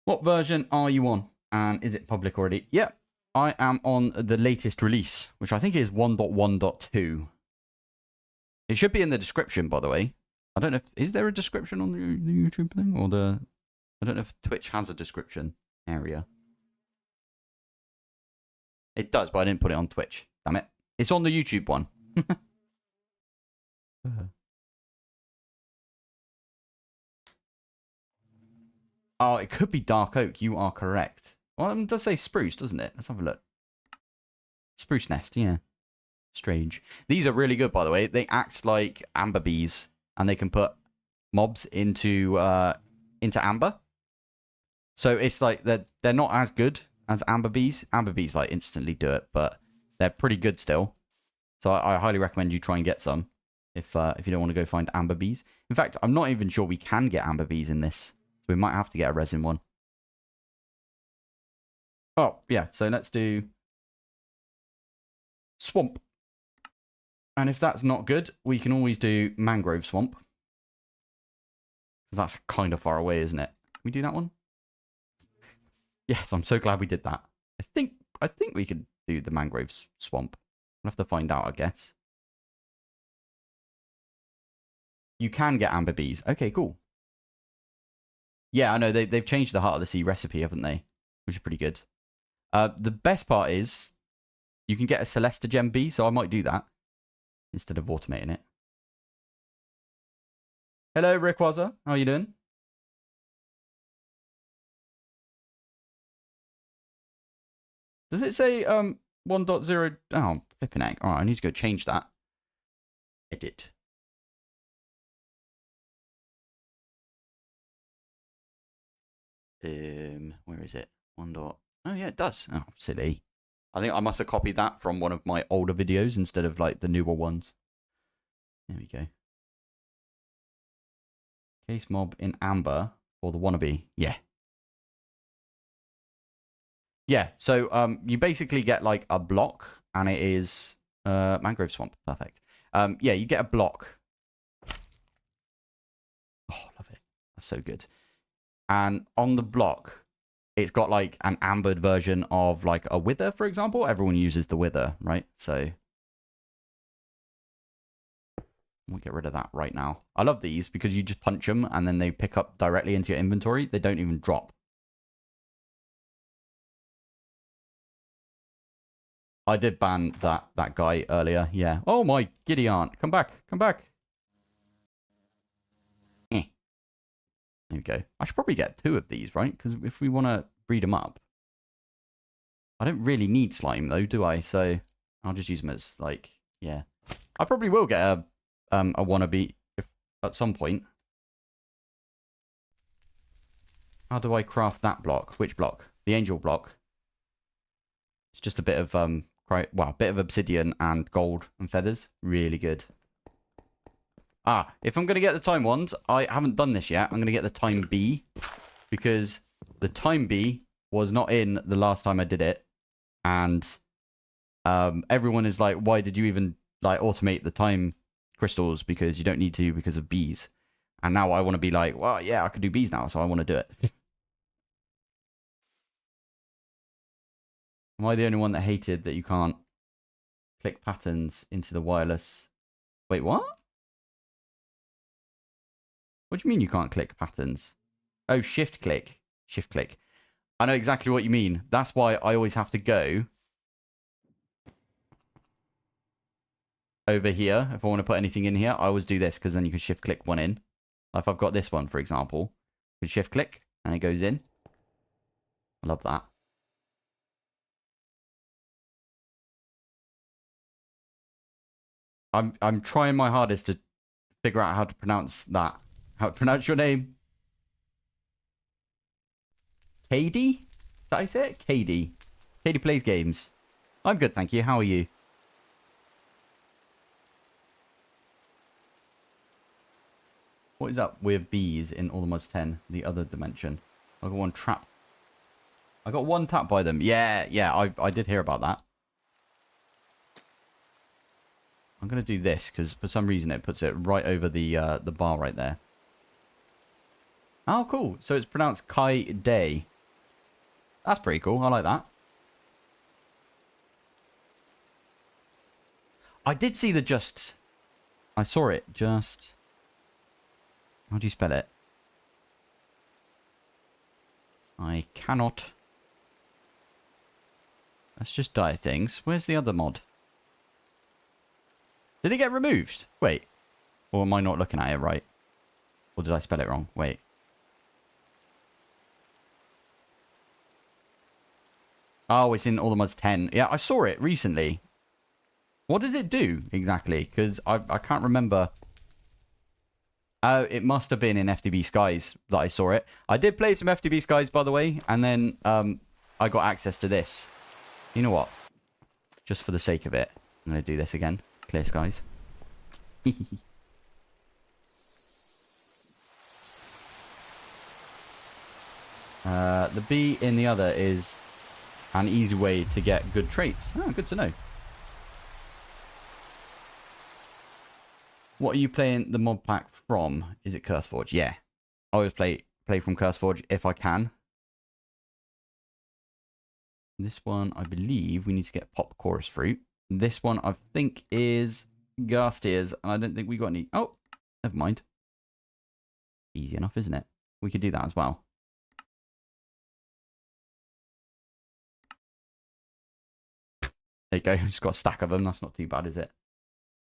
What version are you on? And is it public already? Yep. I am on the latest release, which I think is 1.1.2. It should be in the description, by the way. I don't know if... Is there a description on the YouTube thing? Or the... I don't know if Twitch has a description area. It does, but I didn't put it on Twitch. Damn it. It's on the YouTube one. Oh, it could be dark oak. You are correct. Well, it does say spruce, doesn't it? Let's have a look. Spruce nest, yeah. Strange. These are really good, by the way. They act like amber bees, and they can put mobs into amber. So it's like they're not as good as amber bees. Amber bees like instantly do it, but they're pretty good still. So I highly recommend you try and get some if you don't want to go find amber bees. In fact, I'm not even sure we can get amber bees in this. So we might have to get a resin one. Oh, yeah. So let's do swamp. And if that's not good, we can always do mangrove swamp. That's kind of far away, isn't it? Can we do that one? Yes, I'm so glad we did that. I think we could do the mangrove swamp. We'll have to find out, I guess. You can get amber bees. Okay, cool. Yeah, I know. They've changed the Heart of the Sea recipe, haven't they? Which is pretty good. The best part is you can get a Celesta gem bee, so I might do that instead of automating it. Hello, Rickwaza. How are you doing? Does it say 1.0? Oh, flipping egg. All right, I need to go change that. Edit. Where is it? 1. Oh yeah, it does. Oh, silly. I think I must have copied that from one of my older videos instead of like the newer ones. There we go. Case mob in amber or the wannabe. Yeah. Yeah, so you basically get like a block and it is mangrove swamp. Perfect. Yeah, you get a block. Oh, love it. That's so good. And on the block, it's got like an ambered version of like a wither, for example. Everyone uses the wither, right? So we'll get rid of that right now. I love these because you just punch them and then they pick up directly into your inventory. They don't even drop. I did ban that guy earlier. Yeah. Oh my giddy aunt. Come back. Come back. There we go. I should probably get 2 of these, right? Because if we want to breed them up. I don't really need slime, though, do I? So I'll just use them as, like, yeah. I probably will get a wannabe at some point. How do I craft that block? Which block? The angel block. It's just a bit of, well, a bit of obsidian and gold and feathers. Really good. Ah, if I'm going to get the time wand, I haven't done this yet. I'm going to get the time bee because the time bee was not in the last time I did it. And everyone is like, why did you even like automate the time crystals? Because you don't need to because of bees. And now I want to be like, well, yeah, I can do bees now. So I want to do it. Am I the only one that hated that you can't click patterns into the wireless? Wait, what? What do you mean you can't click patterns? Oh, shift click. Shift click. I know exactly what you mean. That's why I always have to go over here. If I want to put anything in here, I always do this because then you can shift click one in. Like if I've got this one, for example, you can shift click and it goes in. I love that. I'm trying my hardest to figure out how to pronounce that. How to pronounce your name? Katie? Did I say it? Katie. Katie plays games. I'm good, thank you. How are you? What is up with bees in All the Mods 10, the other dimension? I got one trapped. I got one tapped by them. Yeah, I did hear about that. I'm going to do this because for some reason it puts it right over the bar right there. Oh, cool. So it's pronounced Kai Day. That's pretty cool. I like that. I did see the just... I saw it. Just... How do you spell it? I cannot. Let's just die things. Where's the other mod? Did it get removed? Wait. Or am I not looking at it right? Or did I spell it wrong? Wait. Oh, it's in All the Mods 10. Yeah, I saw it recently. What does it do exactly? Because I can't remember. Oh, it must have been in FTB Skies that I saw it. I did play some FTB Skies, by the way. And then I got access to this. You know what? Just for the sake of it, I'm going to do this again. Clear skies. The bee in the other is an easy way to get good traits. Oh, good to know. What are you playing the mod pack from? Is it CurseForge? Yeah. I always play from CurseForge if I can. This one, I believe we need to get pop chorus fruit. This one, I think, is gas tears. And I don't think we got any. Oh, never mind. Easy enough, isn't it? We could do that as well. There you go. Just got a stack of them. That's not too bad, is it?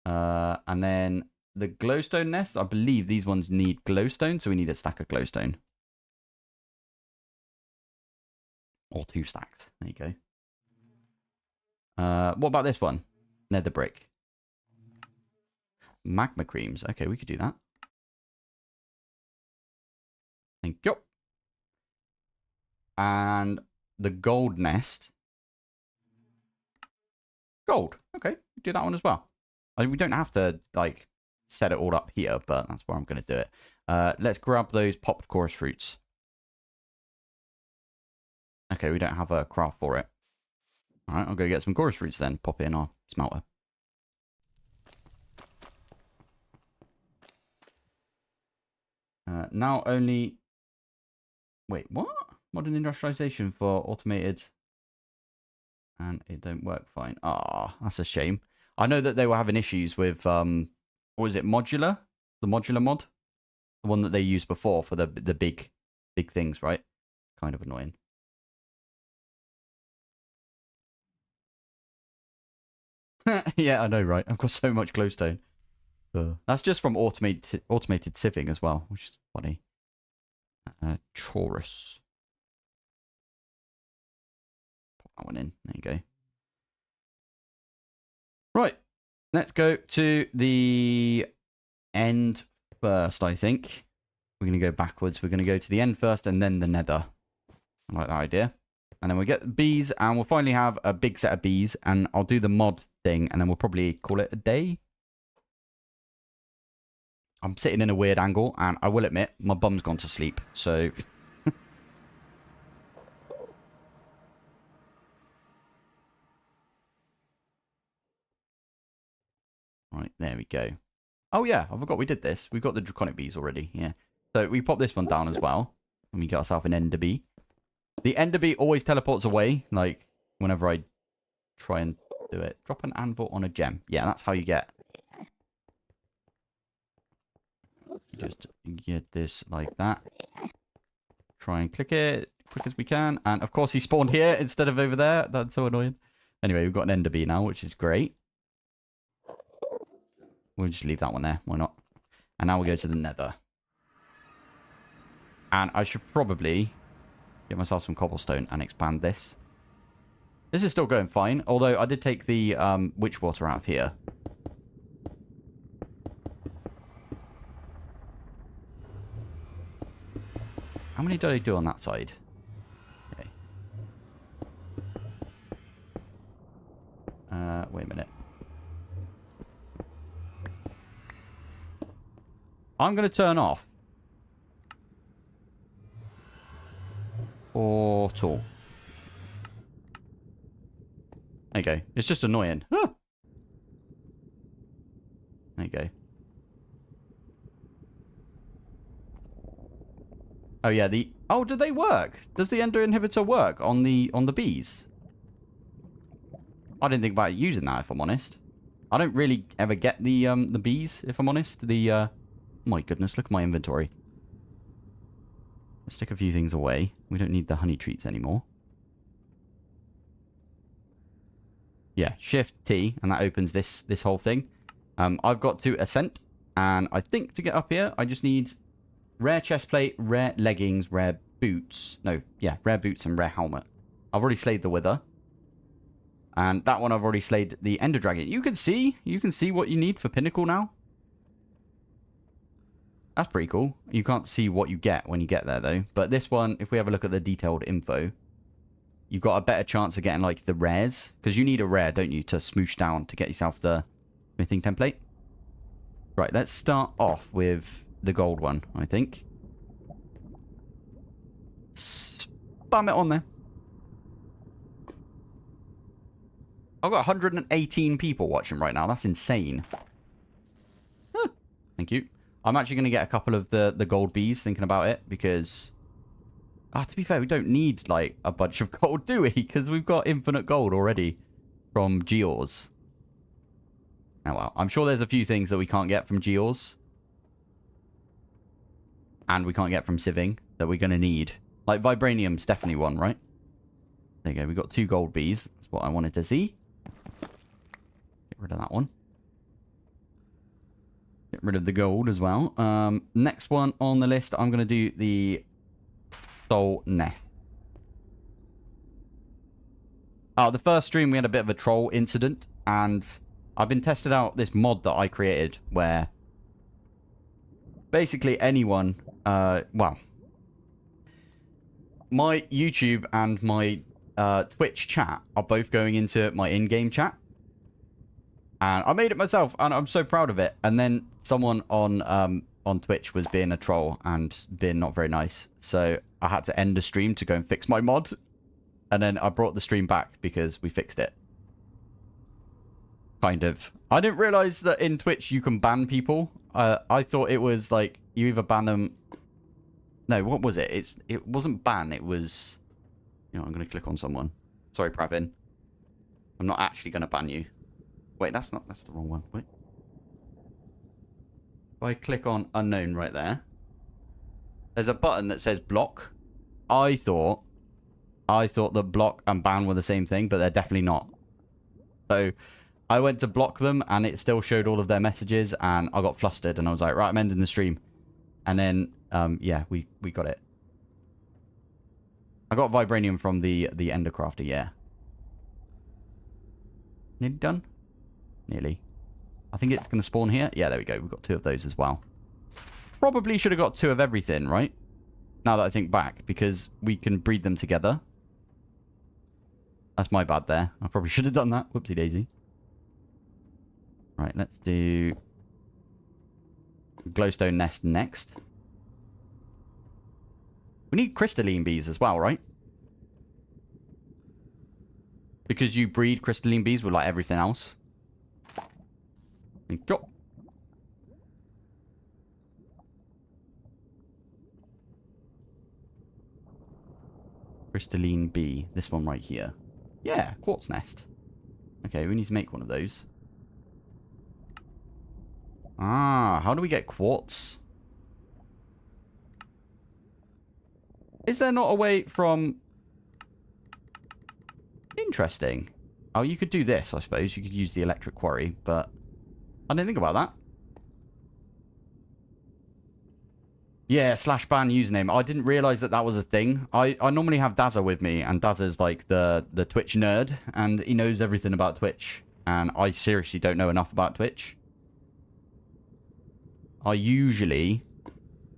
And then the glowstone nest. I believe these ones need glowstone. So we need a stack of glowstone. Or 2 stacks. There you go. What about this one? Nether brick. Magma creams. Okay, we could do that. Thank you. And the gold nest. Gold. Okay, do that one as well. I mean, we don't have to, like, set it all up here, but that's where I'm going to do it. Let's grab those popped chorus fruits. Okay, we don't have a craft for it. Alright, I'll go get some chorus fruits then. Pop it in our smelter. Now only... Wait, what? Modern industrialization for automated... And it don't work fine. Ah, that's a shame. I know that they were having issues with... what was it? Modular? The modular mod? The one that they used before for the big things, right? Kind of annoying. Yeah, I know, right? I've got so much glowstone. That's just from automated sieving as well, which is funny. Chorus. Put that one in. There you go. Right. Let's go to the end first, I think. We're going to go backwards. We're going to go to the end first and then the nether. I like that idea. And then we'll get the bees, and we'll finally have a big set of bees, and I'll do the mod thing, and then we'll probably call it a day. I'm sitting in a weird angle, and I will admit, my bum's gone to sleep, so... Right, there we go. Oh yeah, I forgot we did this. We've got the Draconic bees already, yeah. So we pop this one down as well, and we get ourselves an ender bee. The ender bee always teleports away, like, whenever I try and do it. Drop an anvil on a gem. Yeah, that's how you get. Just get this like that. Try and click it quick as we can. And, of course, he spawned here instead of over there. That's so annoying. Anyway, we've got an ender bee now, which is great. We'll just leave that one there. Why not? And now we go to the nether. And I should probably... get myself some cobblestone and expand this. This is still going fine. Although I did take the witch water out of here. How many did I do on that side? Okay. Wait a minute. I'm going to turn off portal. There you go. It's just annoying. Ah! There you go. Oh yeah, oh, do they work? Does the ender inhibitor work on the bees? I didn't think about using that, if I'm honest. I don't really ever get the bees, if I'm honest. Oh my goodness, look at my inventory. Let's stick a few things away. We don't need the honey treats anymore. Yeah, Shift T, and that opens this whole thing. I've got to ascent, and I think to get up here, I just need rare chestplate, rare leggings, rare boots. No, yeah, rare boots and rare helmet. I've already slayed the wither. And that one I've already slayed the ender dragon. You can see what you need for pinnacle now. That's pretty cool. You can't see what you get when you get there, though. But this one, if we have a look at the detailed info, you've got a better chance of getting, like, the rares. Because you need a rare, don't you, to smoosh down to get yourself the smithing template. Right, let's start off with the gold one, I think. Spam it on there. I've got 118 people watching right now. That's insane. Huh. Thank you. I'm actually going to get a couple of the gold bees thinking about it because... to be fair, we don't need, like, a bunch of gold, do we? Because we've got infinite gold already from Geors. Oh, well. I'm sure there's a few things that we can't get from Geors. And we can't get from Sieving that we're going to need. Like, Vibranium's definitely one, right? There you go. We've got 2 gold bees. That's what I wanted to see. Get rid of that one. Get rid of the gold as well. Next one on the list, I'm going to do the soul nest. The first stream, we had a bit of a troll incident. And I've been testing out this mod that I created where basically anyone... well... my YouTube and my Twitch chat are both going into my in-game chat. And I made it myself, and I'm so proud of it. And then someone on Twitch was being a troll and being not very nice. So I had to end the stream to go and fix my mod. And then I brought the stream back because we fixed it. Kind of. I didn't realize that in Twitch you can ban people. I thought it was like you either ban them... No, what was it? It wasn't ban. It was... You know, I'm going to click on someone. Sorry, Pravin. I'm not actually going to ban you. Wait, that's the wrong one. Wait. If I click on unknown right there, there's a button that says block. I thought that block and ban were the same thing, but they're definitely not. So I went to block them, and it still showed all of their messages, and I got flustered, and I was like, right, I'm ending the stream. And then, yeah, we got it. I got Vibranium from the Endercrafter, yeah. Nearly done? Nearly. I think it's going to spawn here. Yeah, there we go. We've got 2 of those as well. Probably should have got 2 of everything, right? Now that I think back, because we can breed them together. That's my bad there. I probably should have done that. Whoopsie daisy. Right, let's do glowstone nest next. We need crystalline bees as well, right? Because you breed crystalline bees with like everything else. Go. Crystalline bee. This one right here. Yeah, quartz nest. Okay, we need to make one of those. How do we get quartz? Is there not a way from... Interesting. Oh, you could do this, I suppose. You could use the electric quarry, but... I didn't think about that. Yeah, /ban username. I didn't realize that was a thing. I normally have Dazza with me, and Dazza's like the Twitch nerd, and he knows everything about Twitch. And I seriously don't know enough about Twitch. I usually...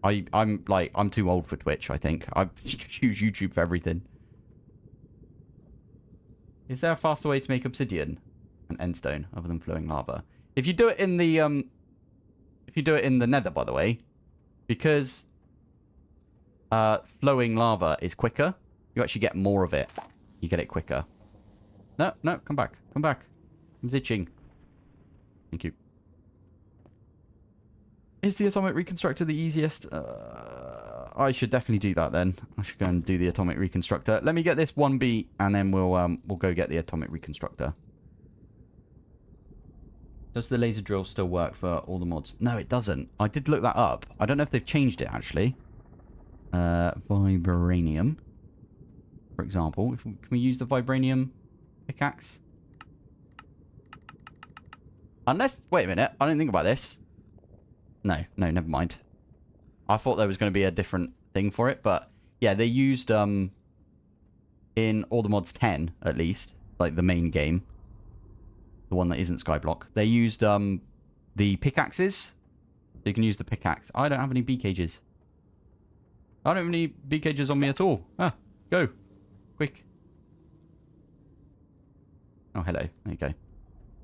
I'm too old for Twitch, I think. I use YouTube for everything. Is there a faster way to make obsidian and endstone other than flowing lava? If you do it in the Nether, by the way, because flowing lava is quicker, you actually get more of it. You get it quicker. No, come back. Come back. I'm itching. Thank you. Is the atomic reconstructor the easiest? I should definitely do that then. I should go and do the atomic reconstructor. Let me get this 1B, and then we'll go get the atomic reconstructor. Does the laser drill still work for all the mods? No, it doesn't. I did look that up. I don't know if they've changed it, actually. Vibranium, for example. Can we use the Vibranium pickaxe? Unless... Wait a minute. I didn't think about this. No, never mind. I thought there was going to be a different thing for it, but... Yeah, they used, in all the mods 10, at least. Like, the main game. The one that isn't Skyblock. They used the pickaxes. So you can use the pickaxe. I don't have any bee cages. I don't have any bee cages on me at all. Ah, go. Quick. Oh, hello. There you go.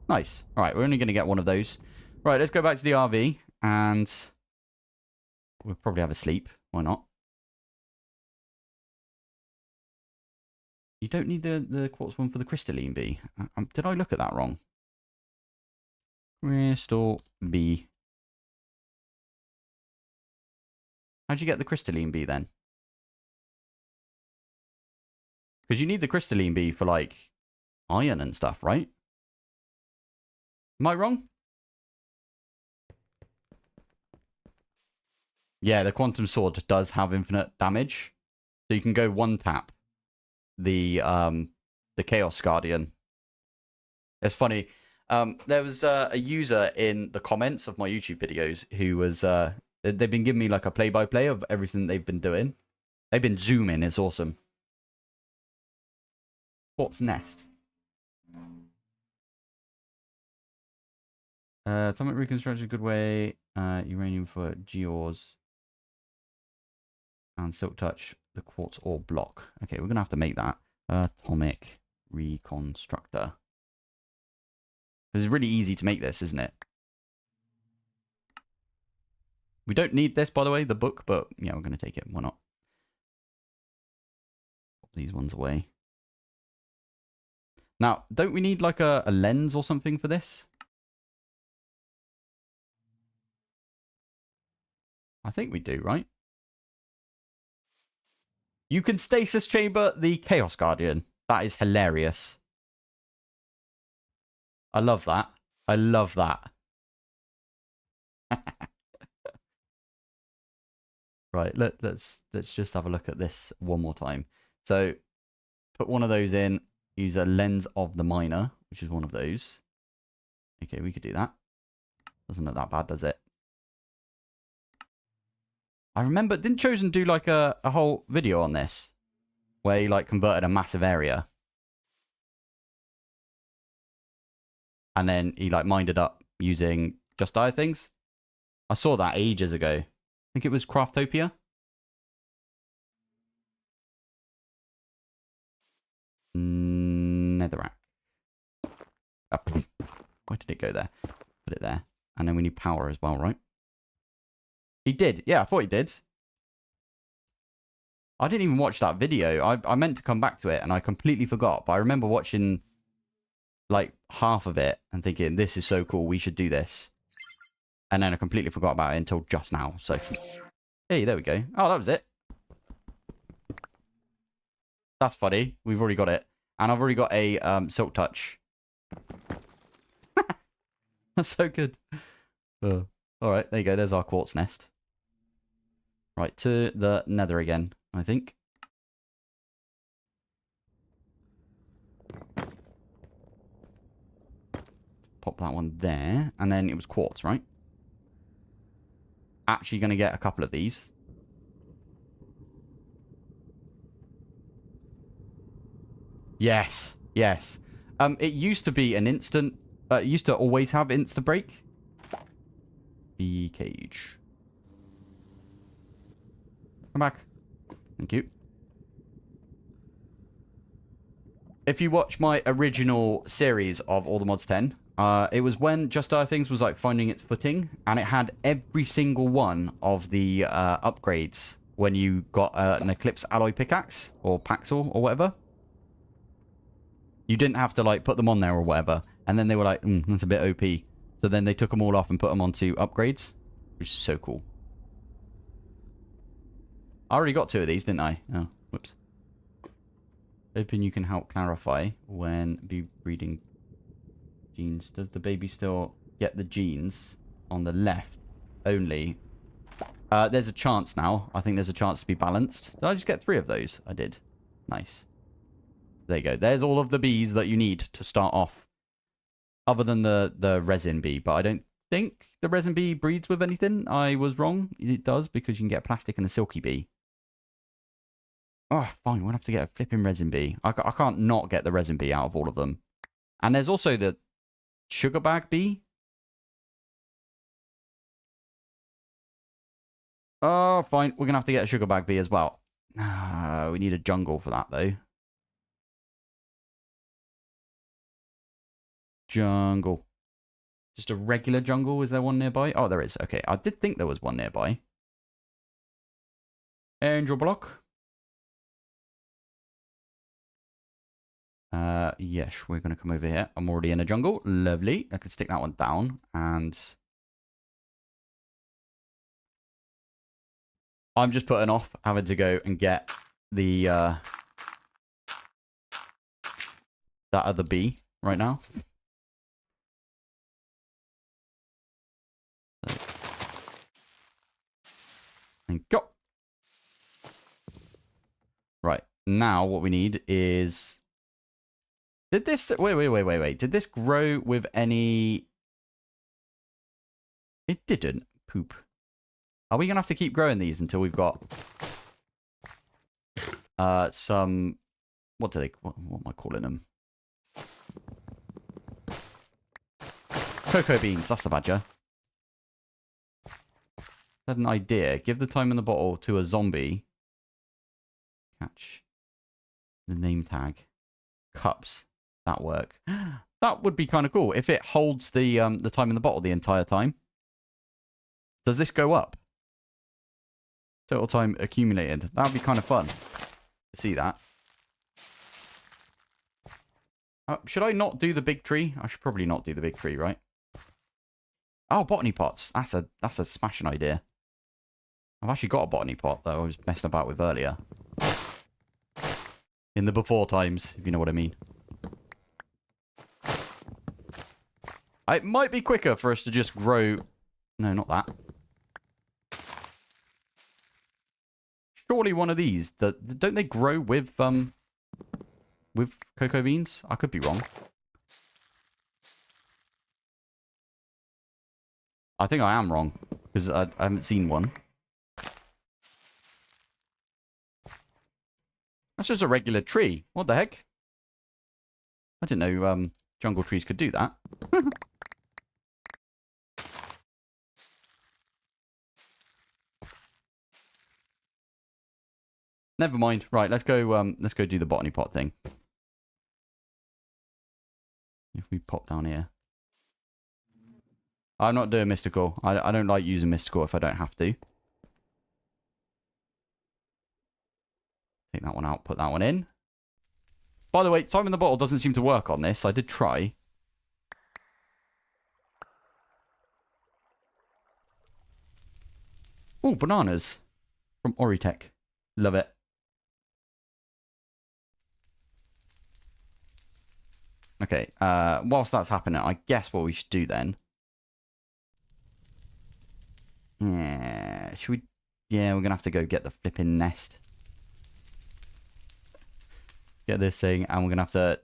Nice. All right, we're only going to get one of those. Right, let's go back to the RV, and we'll probably have a sleep. Why not? You don't need the quartz one for the crystalline bee. Did I look at that wrong? Crystal bee. How'd you get the crystalline bee then? Because you need the crystalline bee for, like, iron and stuff, right? Am I wrong? Yeah, the quantum sword does have infinite damage. So you can go one tap the Chaos Guardian. It's funny. There was a user in the comments of my YouTube videos who was they've been giving me like a play-by-play of everything they've been doing. They've been zooming. It's awesome. Quartz nest. Atomic reconstruction, good way. Uranium for gears. And silk touch, the quartz ore block. Okay, we're gonna have to make that. Atomic reconstructor. Because it's really easy to make this, isn't it? We don't need this, by the way, the book, but yeah, we're gonna take it. Why not? Pop these ones away. Now, don't we need like a lens or something for this? I think we do, right? You can stasis chamber the Chaos Guardian. That is hilarious. I love that. I love that. Right, let's just have a look at this one more time. So, put one of those in. Use a lens of the miner, which is one of those. Okay, we could do that. Doesn't look that bad, does it? I remember, didn't Chosen do like a whole video on this? Where he like converted a massive area. And then he like mined it up using just dire things. I saw that ages ago. I think it was Craftopia. Netherrack. Oh, why did it go there? Put it there. And then we need power as well, right? He did. Yeah, I thought he did. I didn't even watch that video. I meant to come back to it and I completely forgot. But I remember watching like half of it and thinking, this is so cool. We should do this. And then I completely forgot about it until just now. So, hey, there we go. Oh, that was it. That's funny. We've already got it. And I've already got a silk touch. That's so good. All right, there you go. There's our quartz nest. Right, to the nether again, I think. Pop that one there. And then it was quartz, right? Actually going to get a couple of these. Yes, yes. It used to be an instant... it used to always have insta break. Bee cage. Come back. Thank you. If you watch my original series of All the Mods 10, it was when Just Die Things was like finding its footing, and it had every single one of the upgrades when you got an Eclipse alloy pickaxe or Paxel or whatever. You didn't have to like put them on there or whatever, and then they were like, that's a bit OP. So then they took them all off and put them onto upgrades, which is so cool. I already got 2 of these, didn't I? Oh, whoops. Hoping you can help clarify when bee breeding genes. Does the baby still get the genes on the left only? There's a chance now. I think there's a chance to be balanced. Did I just get 3 of those? I did. Nice. There you go. There's all of the bees that you need to start off. Other than the resin bee. But I don't think the resin bee breeds with anything. I was wrong. It does because you can get plastic and a silky bee. Oh, fine. We'll have to get a flipping resin bee. I can't not get the resin bee out of all of them. And there's also the sugar bag bee. Oh, fine. We're going to have to get a sugar bag bee as well. We need a jungle for that, though. jungle. Just a regular jungle. Is there one nearby? Oh, there is. Okay, I did think there was one nearby. Angel block. Yes, we're going to come over here. I'm already in a jungle. Lovely. I can stick that one down. And I'm just putting off having to go and get the that other bee right now. So. And go. Right. Now what we need is... Did this... Wait. Did this grow with any... It didn't. Poop. Are we going to have to keep growing these until we've got... some... What am I calling them? Cocoa beans. That's the badger. I had an idea. Give the time in the bottle to a zombie. Catch the name tag. Cups. That work. That would be kind of cool if it holds the time in the bottle the entire time. Does this go up? Total time accumulated. That would be kind of fun to see that. Should I not do the big tree? I should probably not do the big tree, right? Oh, botany pots. That's a smashing idea. I've actually got a botany pot that I was messing about with earlier. In the before times, if you know what I mean. It might be quicker for us to just grow... No, not that. Surely one of these. Don't they grow with cocoa beans? I could be wrong. I think I am wrong. Because I haven't seen one. That's just a regular tree. What the heck? I didn't know jungle trees could do that. Never mind. Right, let's go do the botany pot thing. If we pop down here. I'm not doing mystical. I don't like using mystical if I don't have to. Take that one out, put that one in. By the way, time in the bottle doesn't seem to work on this. I did try. Oh, bananas. From Oritech. Love it. Okay, whilst that's happening, I guess what we should do then... Yeah, should we... Yeah, we're going to have to go get the flipping nest. Get this thing, and we're going to have to...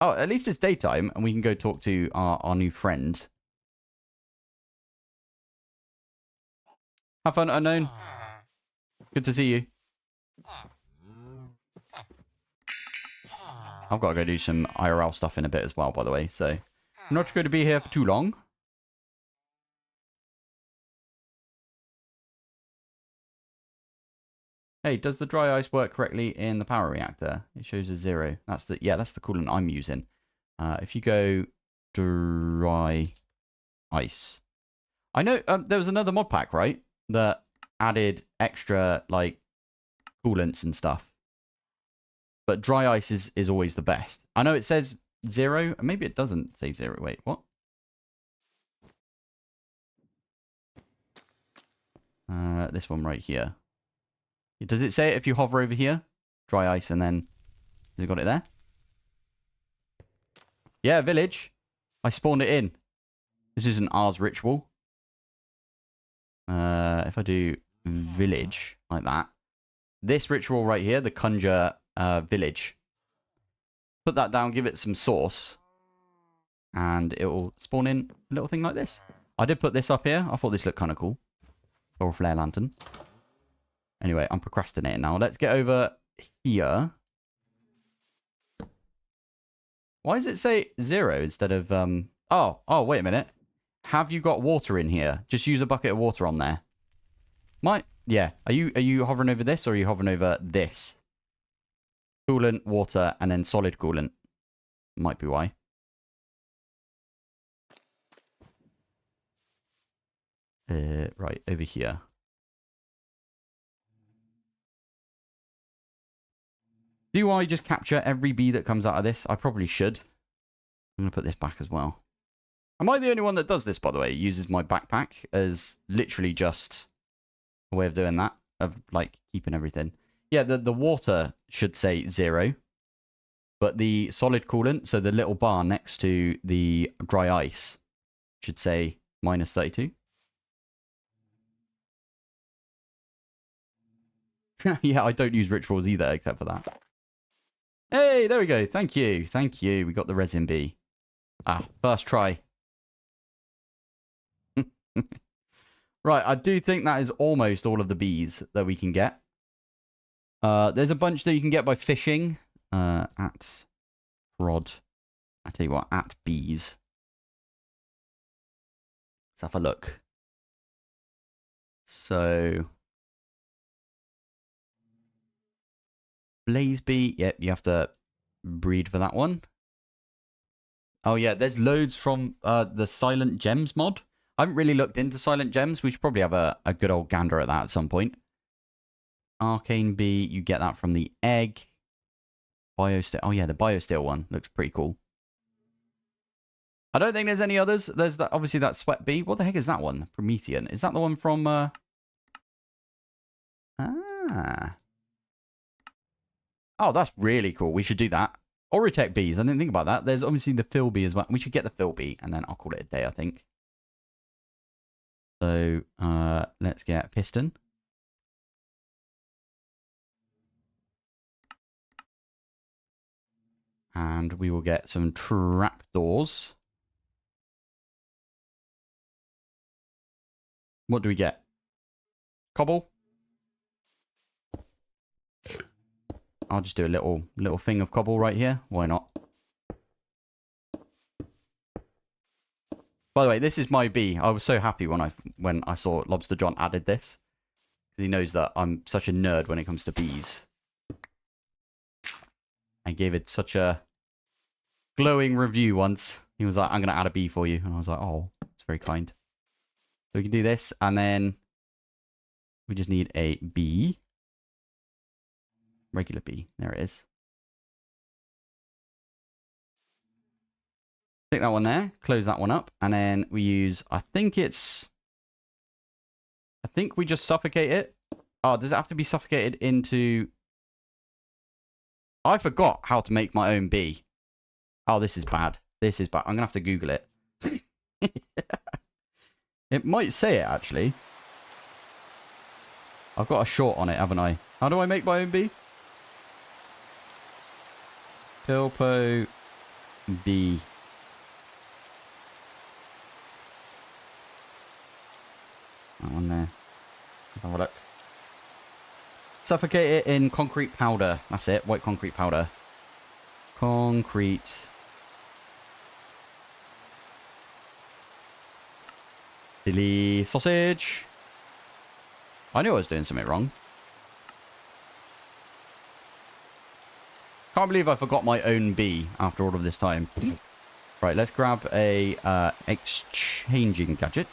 Oh, at least it's daytime, and we can go talk to our new friend. Have fun, Unknown. Good to see you. I've got to go do some IRL stuff in a bit as well, by the way, so... I'm not going to be here for too long. Hey, does the dry ice work correctly in the power reactor? It shows a 0. That's the coolant I'm using. If you go dry ice. I know there was another mod pack, right? That added extra, like, coolants and stuff. But dry ice is always the best. I know it says 0. Maybe it doesn't say 0. Wait, what? This one right here. Does it say it if you hover over here? Dry ice and then... Has it got it there? Yeah, village. I spawned it in. This is an Ars ritual. If I do village like that. This ritual right here, the conjure village. Put that down, give it some sauce. And it will spawn in a little thing like this. I did put this up here. I thought this looked kind of cool. Or a flare lantern. Anyway, I'm procrastinating now. Let's get over here. Why does it say 0 instead of... Oh, wait a minute. Have you got water in here? Just use a bucket of water on there. Yeah. Are you hovering over this or are you hovering over this? Coolant, water, and then solid coolant. Might be why. Right, over here. Do I just capture every bee that comes out of this? I probably should. I'm going to put this back as well. Am I the only one that does this, by the way? Uses my backpack as literally just a way of doing that. Of, like, keeping everything. Yeah, the water should say 0. But the solid coolant, so the little bar next to the dry ice, should say -32. Yeah, I don't use rituals either, except for that. Hey, there we go. Thank you. Thank you. We got the resin bee. Ah, first try. Right, I do think that is almost all of the bees that we can get. There's a bunch that you can get by fishing. At prod. I tell you what, at bees. Let's have a look. So... Blaze bee. Yep, you have to breed for that one. Oh, yeah, there's loads from the Silent Gems mod. I haven't really looked into Silent Gems. We should probably have a good old gander at that at some point. Arcane bee, you get that from the egg. Biosteel. Oh, yeah, the Biosteel one looks pretty cool. I don't think there's any others. There's that, obviously that sweat bee. What the heck is that one? Promethean. Is that the one from... Ah... Oh, that's really cool. We should do that. Orotech bees. I didn't think about that. There's obviously the Phil bee as well. We should get the Phil bee, and then I'll call it a day, I think. So, let's get piston. And we will get some trapdoors. What do we get? Cobble? I'll just do a little thing of cobble right here. Why not? By the way, this is my bee. I was so happy when I saw Lobster John added this. Because he knows that I'm such a nerd when it comes to bees. I gave it such a glowing review once. He was like, I'm going to add a bee for you. And I was like, oh, it's very kind. So we can do this. And then we just need a bee. Regular bee. There it is. Take that one there. Close that one up. And then we use... I think we just suffocate it. Oh, does it have to be suffocated into... I forgot how to make my own bee. Oh, this is bad. This is bad. I'm going to have to Google it. It might say it, actually. I've got a short on it, haven't I? How do I make my own bee? Pilpoh bee. That one there. Let's have a look. Suffocate it in concrete powder. That's it. White concrete powder. Concrete. Chili sausage. I knew I was doing something wrong. Can't believe I forgot my own bee after all of this time. Right, let's grab a exchanging gadget.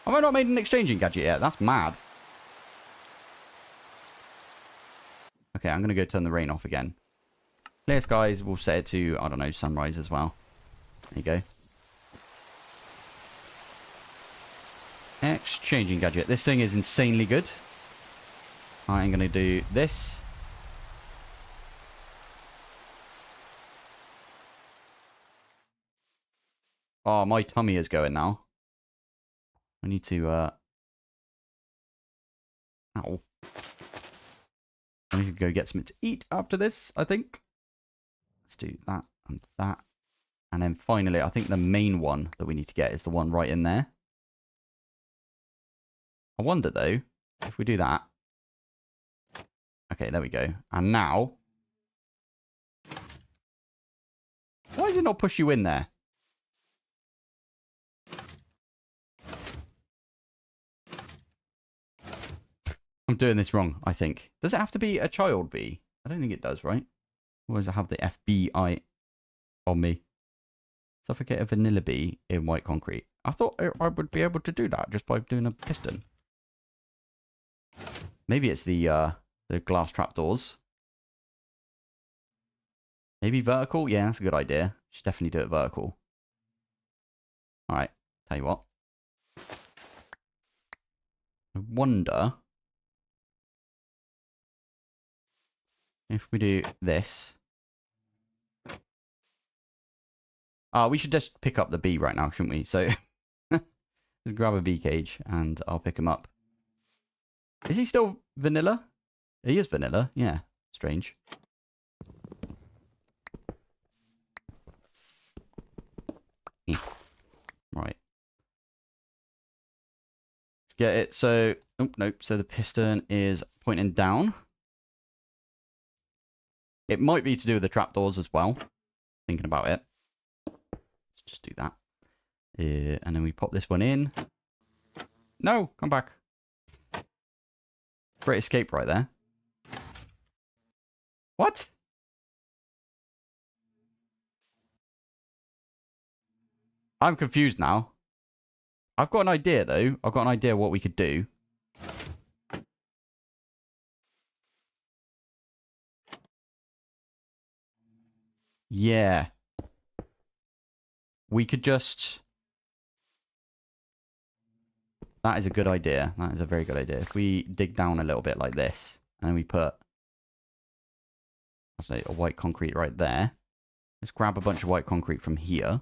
Have I not made an exchanging gadget yet? That's mad. Okay, I'm going to go turn the rain off again. Clear skies, we'll set it to, I don't know, sunrise as well. There you go. Exchanging gadget. This thing is insanely good. I'm going to do this. Oh, my tummy is going now. I need to, Ow. I need to go get something to eat after this, I think. Let's do that and that. And then finally, I think the main one that we need to get is the one right in there. I wonder, though, if we do that. Okay, there we go. And now... Why does it not push you in there? I'm doing this wrong, I think. Does it have to be a child bee? I don't think it does, right? Or does it have the FBI on me? Suffocate a vanilla bee in white concrete. I thought I would be able to do that just by doing a piston. Maybe it's the glass trapdoors. Maybe vertical? Yeah, that's a good idea. Should definitely do it vertical. Alright, tell you what. I wonder if we do this. We should just pick up the bee right now, shouldn't we? So, let's grab a bee cage and I'll pick him up. Is he still vanilla? He is vanilla, yeah. Strange. Yeah. Right. Let's get it. So, oh, nope. So the piston is pointing down. It might be to do with the trapdoors as well. Thinking about it. Let's just do that. And then we pop this one in. No, come back. Great escape right there. What? I'm confused now. I've got an idea, though. I've got an idea what we could do. Yeah. We could just... That is a good idea. That is a very good idea. If we dig down a little bit like this, and we put... I'll say a white concrete right there. Let's grab a bunch of white concrete from here.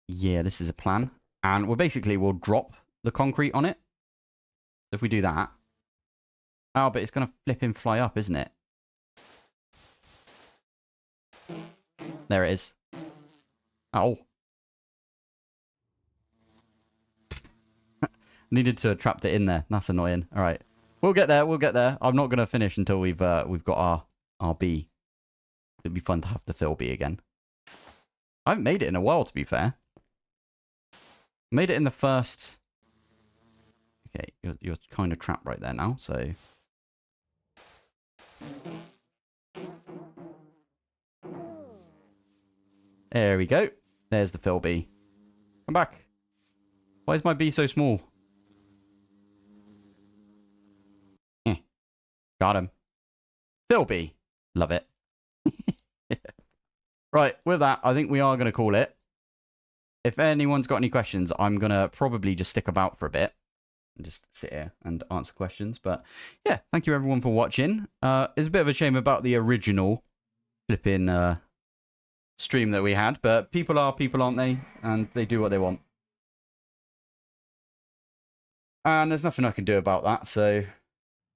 Yeah, this is a plan. And we'll drop the concrete on it. If we do that. Oh, but it's going to flip and fly up, isn't it? There it is. Oh. Needed to have trapped it in there. That's annoying. All right. We'll get there. We'll get there. I'm not going to finish until we've got our bee. It'd be fun to have the fill bee again. I haven't made it in a while, to be fair. Made it in the first... Okay, you're kind of trapped right there now, so... There we go. There's the fill bee. Come back. Why is my bee so small? Got him. Fill bee. Love it. Right, with that, I think we are going to call it. If anyone's got any questions, I'm going to probably just stick about for a bit. And just sit here and answer questions. But yeah, thank you everyone for watching. It's a bit of a shame about the original flipping stream that we had. But people are people, aren't they? And they do what they want. And there's nothing I can do about that. So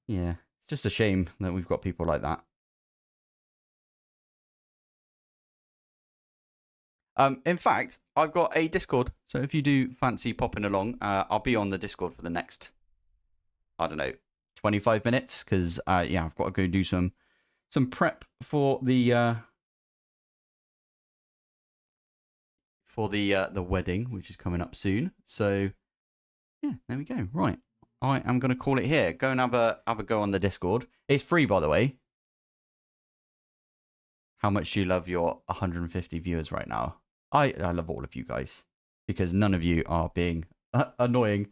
yeah, it's just a shame that we've got people like that. In fact, I've got a Discord, so if you do fancy popping along, I'll be on the Discord for the next, I don't know, 25 minutes, because, yeah, I've got to go do some prep for the wedding, which is coming up soon. So, yeah, there we go. Right, I am going to call it here. Go and have a go on the Discord. It's free, by the way. How much do you love your 150 viewers right now? I love all of you guys, because none of you are being annoying.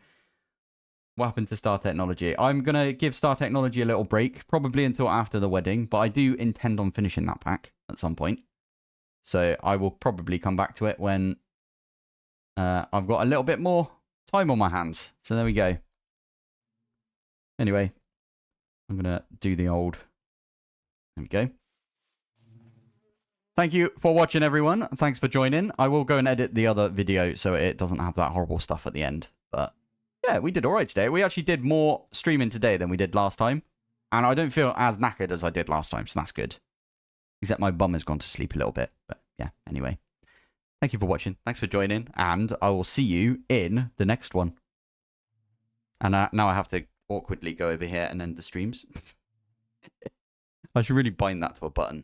What happened to Star Technology? I'm going to give Star Technology a little break, probably until after the wedding, but I do intend on finishing that pack at some point. So I will probably come back to it when I've got a little bit more time on my hands. So there we go. Anyway, I'm going to do the old... There we go. Thank you for watching, everyone. Thanks for joining. I will go and edit the other video so it doesn't have that horrible stuff at the end. But yeah, we did all right today. We actually did more streaming today than we did last time. And I don't feel as knackered as I did last time, so that's good. Except my bum has gone to sleep a little bit. But yeah, anyway. Thank you for watching. Thanks for joining. And I will see you in the next one. And now I have to awkwardly go over here and end the streams. I should really bind that to a button.